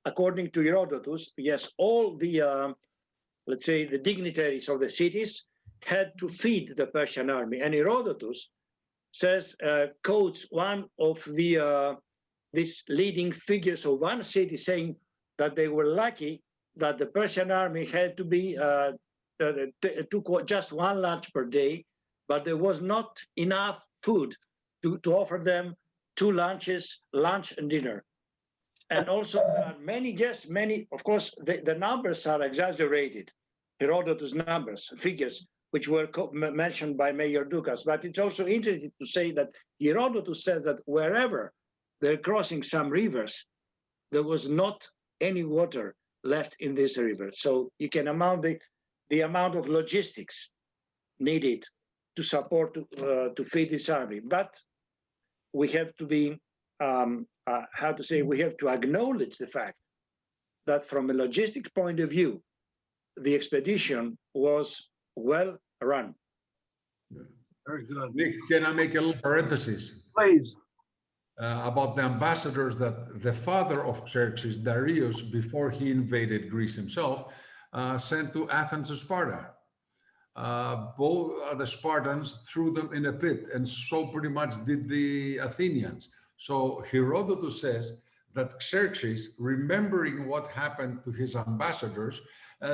according to Herodotus, yes, all the, let's say, the dignitaries of the cities had to feed the Persian army. And Herodotus says, quotes one of the these leading figures of one city, saying that they were lucky that the Persian army had to be took just one lunch per day, but there was not enough food to offer them two lunches, lunch and dinner. And also many, yes, many, of course, the numbers are exaggerated, Herodotus numbers, figures, which were mentioned by Major Doukas. But it's also interesting to say that Herodotus says that wherever they're crossing some rivers, there was not any water left in this river. So you can amount the amount of logistics needed to support, to feed this army. But we have to be, we have to acknowledge the fact that from a logistic point of view, the expedition was well run. Very good. Nick, can I make a little parenthesis? Please. About the ambassadors that the father of Xerxes, Darius, before he invaded Greece himself, sent to Athens and Sparta. Both the Spartans threw them in a pit, and so pretty much did the Athenians. So Herodotus says that Xerxes, remembering what happened to his ambassadors,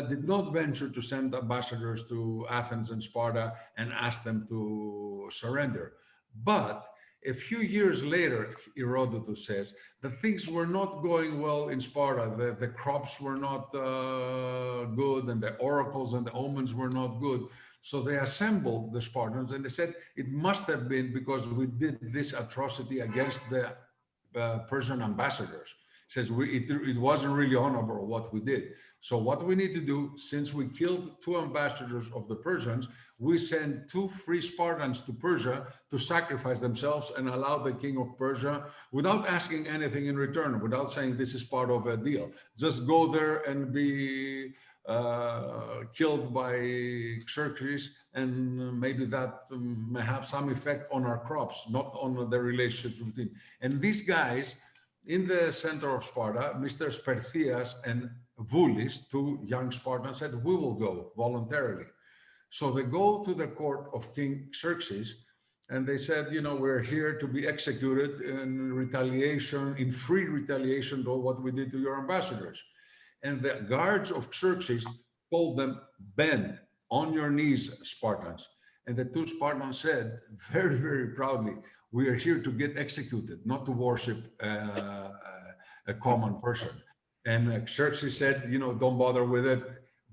did not venture to send ambassadors to Athens and Sparta and ask them to surrender. But a few years later, Herodotus says that things were not going well in Sparta. The crops were not good, and the oracles and the omens were not good. So they assembled the Spartans, and they said, it must have been because we did this atrocity against the Persian ambassadors. Says it wasn't really honorable what we did. So what we need to do, since we killed 2 ambassadors of the Persians, we send 2 free Spartans to Persia to sacrifice themselves and allow the king of Persia, without asking anything in return, without saying this is part of a deal, just go there and be killed by Xerxes, and maybe that may have some effect on our crops, not on the relationships between. And these guys, in the center of Sparta, Mr. Sperthias and Voulis, 2 young Spartans, said, we will go voluntarily. So they go to the court of King Xerxes, and they said, you know, we're here to be executed in retaliation, in free retaliation to what we did to your ambassadors. And the guards of Xerxes told them, bend on your knees, Spartans. And the 2 Spartans said, very, very proudly, we are here to get executed, not to worship a common person. And Xerxes said, you know, don't bother with it.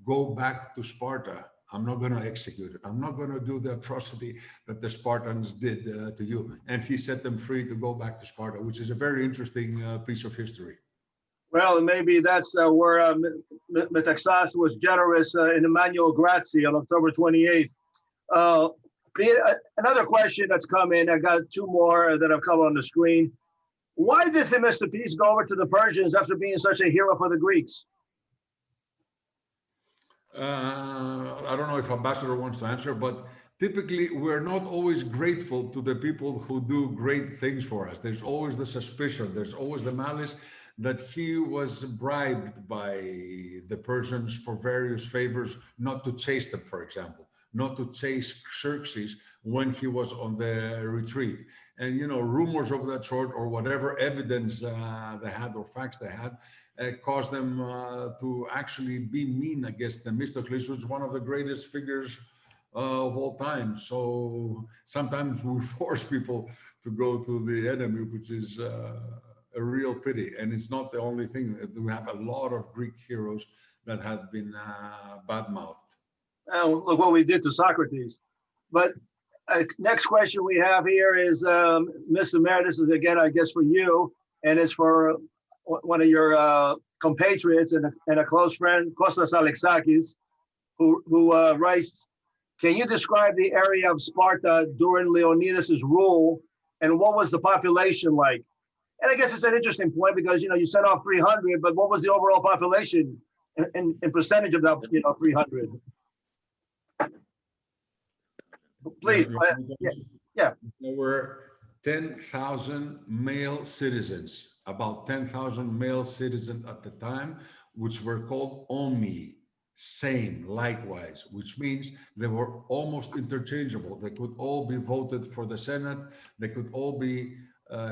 Go back to Sparta. I'm not going to execute it. I'm not going to do the atrocity that the Spartans did to you. And he set them free to go back to Sparta, which is a very interesting piece of history. Well, maybe that's where Metaxas was generous in Emmanuel Grazi on October 28th. Another question that's come in, I got 2 more that have come on the screen. Why did Themistocles go over to the Persians after being such a hero for the Greeks? I don't know if Ambassador wants to answer, but typically we're not always grateful to the people who do great things for us. There's always the suspicion, there's always the malice that he was bribed by the Persians for various favors, not to chase them, for example, not to chase Xerxes when he was on the retreat. And, you know, rumors of that sort, or whatever evidence they had or facts they had, caused them to actually be mean against Themistocles, which is one of the greatest figures of all time. So sometimes we force people to go to the enemy, which is a real pity. And it's not the only thing. We have a lot of Greek heroes that have been bad-mouthed. Look what we did to Socrates. But next question we have here is, Mr. Mayor, this is again, I guess, for you, and it's for one of your compatriots and a close friend, Kostas Alexakis, who writes, can you describe the area of Sparta during Leonidas's rule, and what was the population like? And I guess it's an interesting point because, you know, you sent off 300, but what was the overall population in percentage of that, you know, 300? Please, yeah. There were 10,000 male citizens, about 10,000 male citizens at the time, which were called Omi, same, likewise, which means they were almost interchangeable. They could all be voted for the Senate. They could all be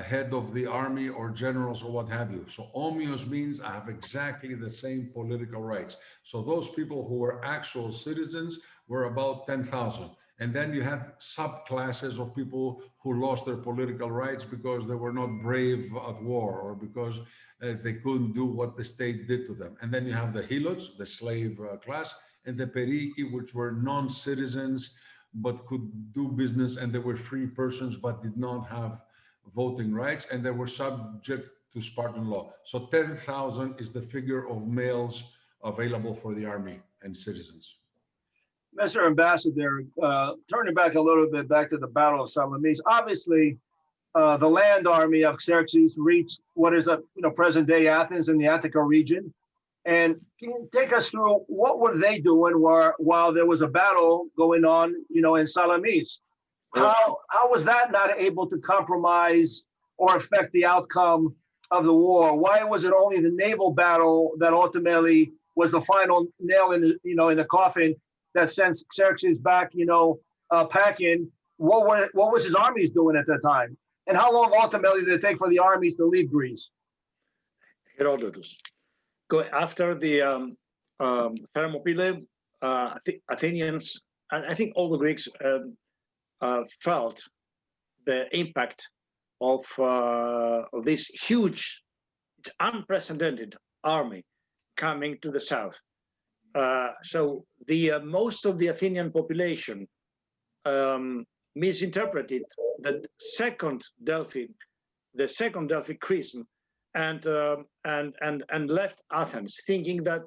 head of the army or generals or what have you. So Omios means I have exactly the same political rights. So those people who were actual citizens were about 10,000. And then you had subclasses of people who lost their political rights because they were not brave at war, or because they couldn't do what the state did to them. And then you have the helots, the slave class, and the periki, which were non-citizens, but could do business, and they were free persons, but did not have voting rights, and they were subject to Spartan law. So 10,000 is the figure of males available for the army and citizens. Mr. Ambassador, turning back a little bit back to the Battle of Salamis, obviously the land army of Xerxes reached what is present-day Athens in the Attica region. And can you take us through what were they doing while there was a battle going on, in Salamis? How was that not able to compromise or affect the outcome of the war? Why was it only the naval battle that ultimately was the final nail in the coffin that sent Xerxes back, packing? What was his armies doing at that time? And how long ultimately did it take for the armies to leave Greece? Herodotus. After the Thermopylae, Athenians, and I think all the Greeks felt the impact of this huge, it's unprecedented army coming to the south. So the most of the Athenian population misinterpreted the second Delphic Chrism and left Athens, thinking that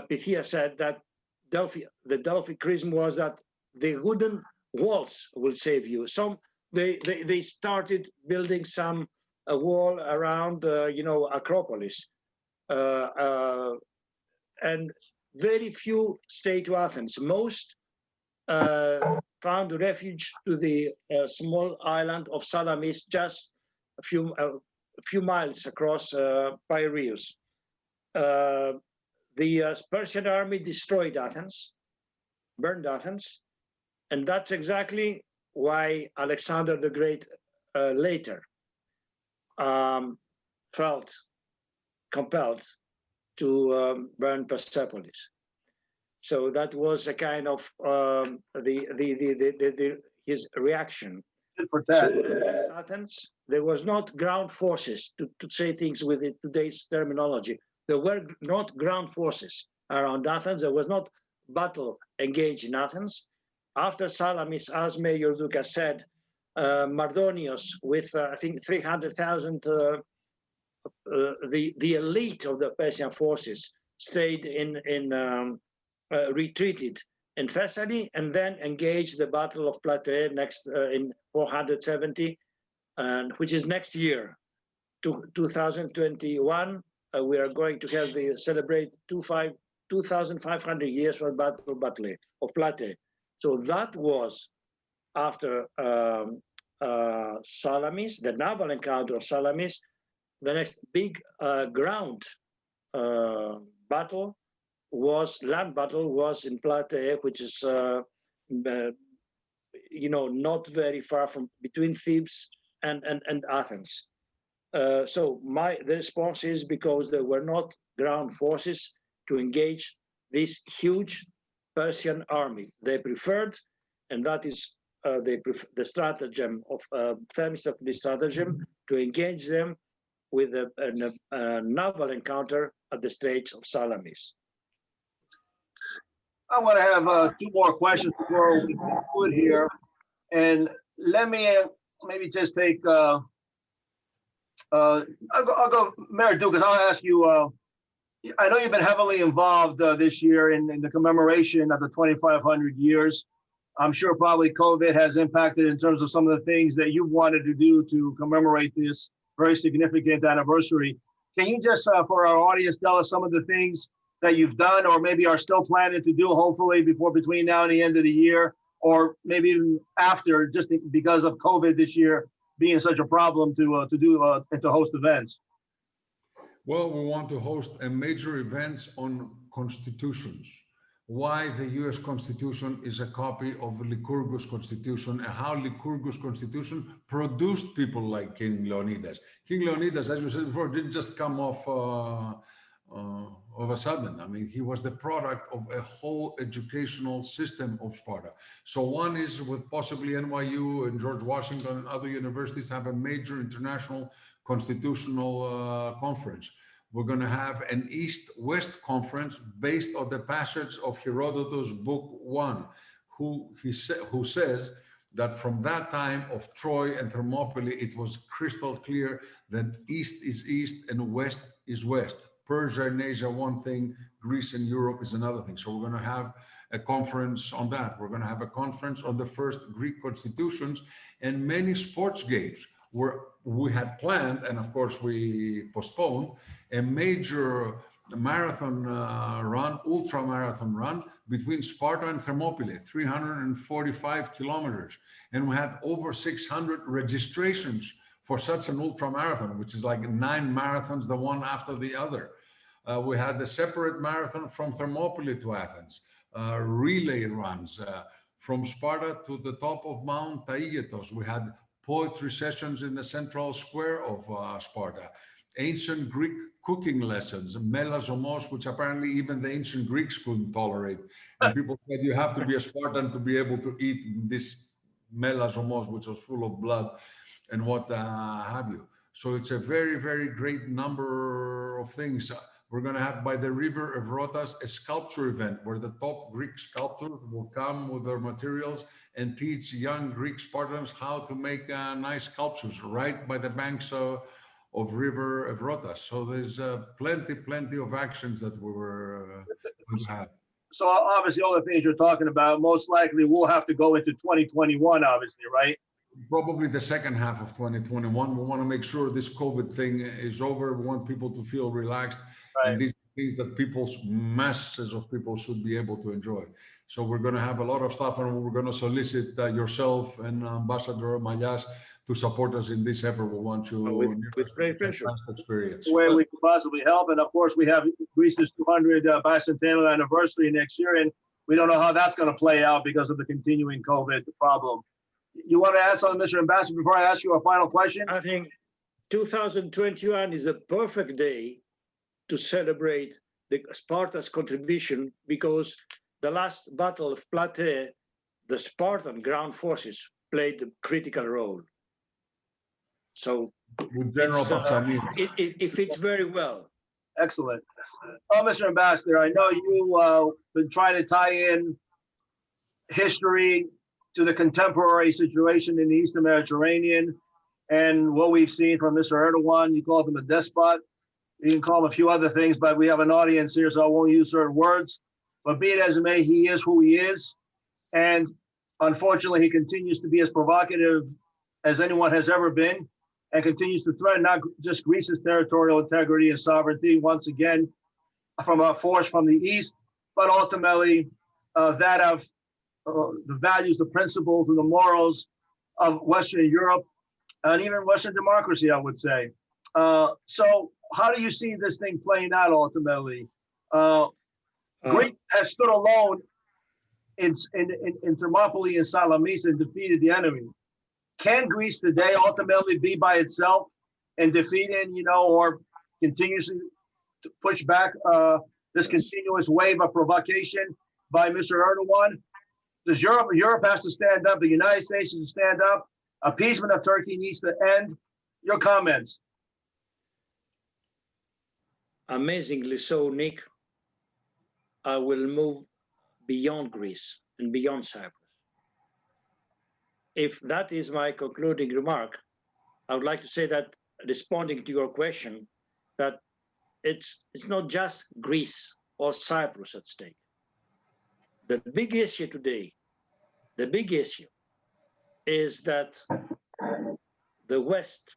Pythia said that the Delphic Chrism was that the wooden walls will save you. So they started building a wall around Acropolis, and very few stayed to Athens. Most found refuge to the small island of Salamis, just a few miles across Piraeus. The Persian army destroyed Athens, burned Athens, and that's exactly why Alexander the Great later felt compelled to burn Persepolis. So that was a kind of his reaction. For that. So Athens, there was not ground forces, to say things with today's terminology. There were not ground forces around Athens. There was not battle engaged in Athens. After Salamis, as Major Doukas said, Mardonios with I think 300,000, the elite of the Persian forces stayed retreated in Thessaly and then engaged the Battle of Plataea next in 470, which is next year, 2021. We are going to celebrate 2,500 years from the Battle of Plataea. So that was after Salamis, the naval encounter of Salamis. The next big ground battle land battle was in Plataea, which is not very far from between Thebes and Athens. So the response is because there were not ground forces to engage this huge Persian army. They preferred, and that is the stratagem of Themistocles' stratagem, to engage them with a naval encounter at the Straits of Salamis. I want to have two more questions before we conclude here. And let me maybe just take, I'll go, Mayor Doukas, I'll ask you, I know you've been heavily involved this year in the commemoration of the 2,500 years. I'm sure probably COVID has impacted in terms of some of the things that you wanted to do to commemorate this very significant anniversary. Can you just, for our audience, tell us some of the things that you've done or maybe are still planning to do, hopefully between now and the end of the year, or maybe even after, just because of COVID this year being such a problem to do and to host events? Well, we want to host a major events on constitutions. Why the US Constitution is a copy of Lycurgus Constitution and how Lycurgus Constitution produced people like King Leonidas. King Leonidas, as you said before, didn't just come off of a sudden. I mean, he was the product of a whole educational system of Sparta. So one is with possibly NYU and George Washington and other universities have a major international constitutional conference. We're going to have an East-West conference based on the passage of Herodotus' Book 1, who says that from that time of Troy and Thermopylae, it was crystal clear that east is east and west is west. Persia and Asia, one thing, Greece and Europe is another thing. So we're going to have a conference on that. We're going to have a conference on the first Greek constitutions and many sports games where we had planned, and of course we postponed, a major marathon run, ultra marathon run between Sparta and Thermopylae, 345 kilometers. And we had over 600 registrations for such an ultra marathon, which is like 9 marathons, the one after the other. We had a separate marathon from Thermopylae to Athens, relay runs from Sparta to the top of Mount Taygetos. We had poetry sessions in the central square of Sparta, ancient Greek cooking lessons, melazomos, which apparently even the ancient Greeks couldn't tolerate. And people said you have to be a Spartan to be able to eat this melazomos, which was full of blood and what have you. So it's a very, very great number of things. We're going to have by the river of Rotas a sculpture event where the top Greek sculptors will come with their materials and teach young Greek Spartans how to make nice sculptures right by the banks of river Evrotas. So there's plenty of actions that we were going to have. So obviously all the things you're talking about, most likely we'll have to go into 2021, obviously, right? Probably the second half of 2021. We want to make sure this COVID thing is over. We want people to feel relaxed. Right. And these things that masses of people should be able to enjoy. So we're going to have a lot of stuff, and we're going to solicit yourself and Ambassador Mallias to support us in this effort. We want you with great pleasure. Experience. The way we can possibly help. And of course, we have Greece's 200 bicentennial anniversary next year, and we don't know how that's going to play out because of the continuing COVID problem. You want to add something, Mr. Ambassador, before I ask you a final question? I think 2021 is a perfect day to celebrate the Sparta's contribution, because the last battle of Plataea, the Spartan ground forces played a critical role. So with General it fits very well. Excellent. Oh, Mr. Ambassador, I know you've been trying to tie in history to the contemporary situation in the Eastern Mediterranean and what we've seen from Mr. Erdogan. You called him a despot. You can call him a few other things, but we have an audience here, so I won't use certain words. But be it as it may, he is who he is. And unfortunately, he continues to be as provocative as anyone has ever been, and continues to threaten not just Greece's territorial integrity and sovereignty, once again, from a force from the East, but ultimately that of the values, the principles, and the morals of Western Europe, and even Western democracy, I would say. So how do you see this thing playing out ultimately? Greece has stood alone in Thermopylae and Salamis and defeated the enemy. Can Greece today ultimately be by itself and defeating, or continuously to push back this continuous wave of provocation by Mr. Erdogan? Does Europe has to stand up? The United States has to stand up. Appeasement of Turkey needs to end. Your comments. Amazingly so, Nick. I will move beyond Greece and beyond Cyprus. If that is my concluding remark, I would like to say that, responding to your question, that it's not just Greece or Cyprus at stake. The big issue today, the big issue is that the West,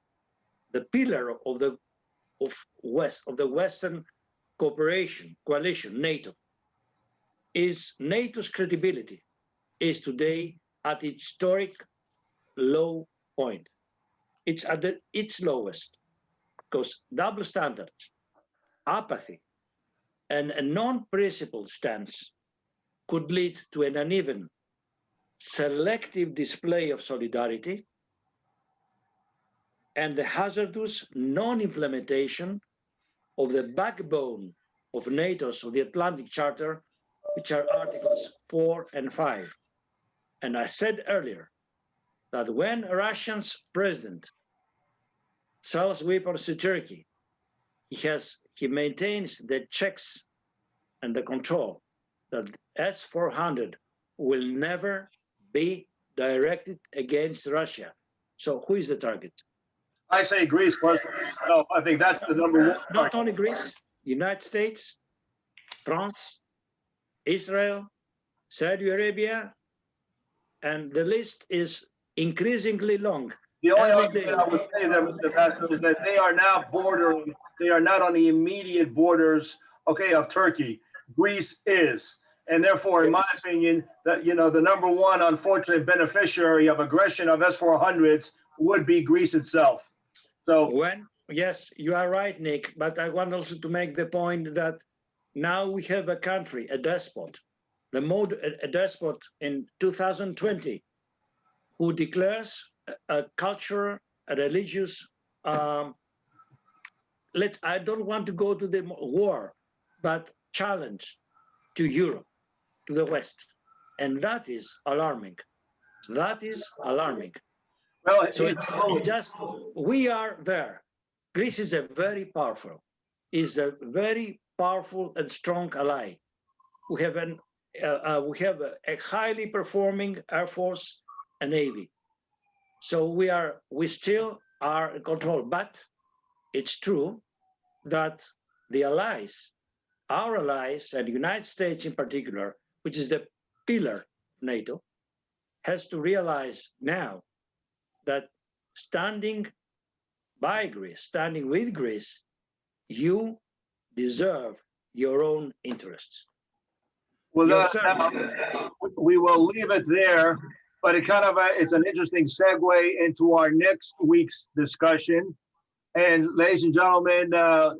the pillar of the Western cooperation, coalition, NATO, is NATO's credibility is today at its historic low point. It's at its lowest because double standards, apathy, and a non-principled stance could lead to an uneven, selective display of solidarity and the hazardous non-implementation of the backbone of NATO's, of the Atlantic Charter, which are Articles 4 and 5. And I said earlier that when a Russian president sells weapons to Turkey, he maintains the checks and the control that S-400 will never be directed against Russia. So who is the target? I say Greece personally. No, I think that's the number one. Not only Greece, United States, France, Israel, Saudi Arabia, and the list is increasingly long. The only Every argument day. I would say there, Mr. Pastor, is that they are now bordering, they are not on the immediate borders, okay, of Turkey. Greece is. And therefore, in my Yes. opinion, that, you know, the number one unfortunate beneficiary of aggression of S-400s would be Greece itself. So, Yes, you are right, Nick, but I want also to make the point that now we have a country, a despot, a despot in 2020, who declares a culture, a religious, I don't want to go to the war, but challenge to Europe, to the West. And that is alarming. That is alarming. well, So it's just, we are there. Greece is a very powerful and strong ally. We have a highly performing Air Force and Navy. So we still are in control, but it's true that the allies, our allies, and the United States in particular, which is the pillar of NATO, has to realize now that standing by Greece, standing with Greece, you deserve your own interests. well, Yes, sir. we will leave it there, but it kind of it's an interesting segue into our next week's discussion. And ladies and gentlemen,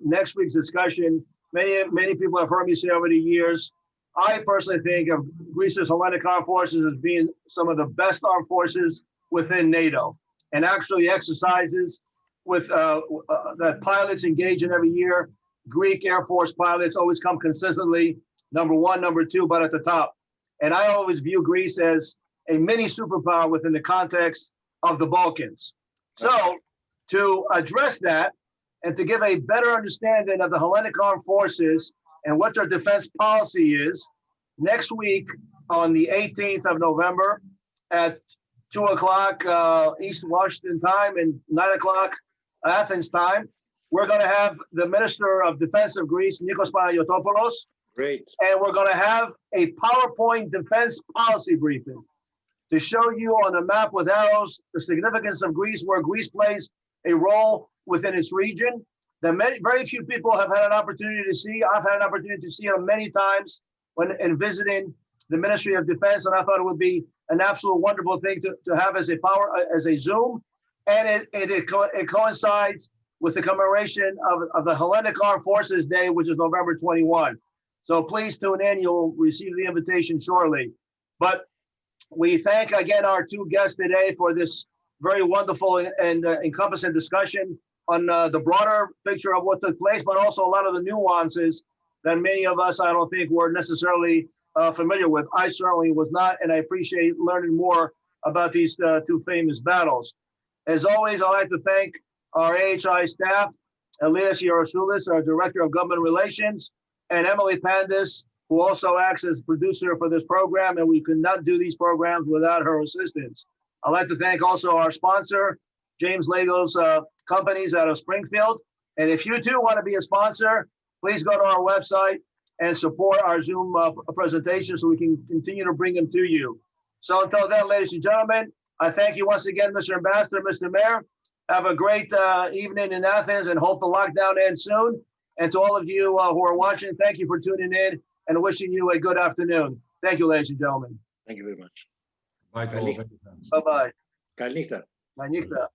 next week's discussion, many people have heard me say over the years, I personally think of Greece's Hellenic armed forces as being some of the best armed forces within NATO, and actually exercises with that pilots engage in every year. Greek Air Force pilots always come consistently number one, number two, but at the top. And I always view Greece as a mini superpower within the context of the Balkans. So to address that and to give a better understanding of the Hellenic armed forces and what their defense policy is, next week on the 18th of November at 2 o'clock East Washington time and 9 o'clock Athens time, we're going to have the Minister of Defense of Greece, Nikos Panayotopoulos, Great. and we're going to have a PowerPoint defense policy briefing to show you on a map with arrows the significance of Greece, where Greece plays a role within its region that very few people have had an opportunity to see. I've had an opportunity to see it many times when in visiting the Ministry of Defense, and I thought it would be an absolute wonderful thing to have as a Zoom, and it coincides with the commemoration of the Hellenic Armed Forces Day, which is November 21. So please tune in. You'll receive the invitation shortly. But we thank again our two guests today for this very wonderful and encompassing discussion on the broader picture of what took place, but also a lot of the nuances that many of us, I don't think, were necessarily familiar with. I certainly was not, and I appreciate learning more about these two famous battles. As always, I'd like to thank our AHI staff, Elias Yarosoulis, our Director of Government Relations, and Emily Pandis, who also acts as producer for this program, and we could not do these programs without her assistance. I'd like to thank also our sponsor, James Legos Companies out of Springfield. And if you too want to be a sponsor, please go to our website and support our Zoom presentation so we can continue to bring them to you. So until then, ladies and gentlemen, I thank you once again, Mr. Ambassador, Mr. Mayor. Have a great evening in Athens and hope the lockdown ends soon. And to all of you who are watching, thank you for tuning in and wishing you a good afternoon. Thank you, ladies and gentlemen. Thank you very much. Bye to all. Bye-bye. Καληνύχτα. Magnifica.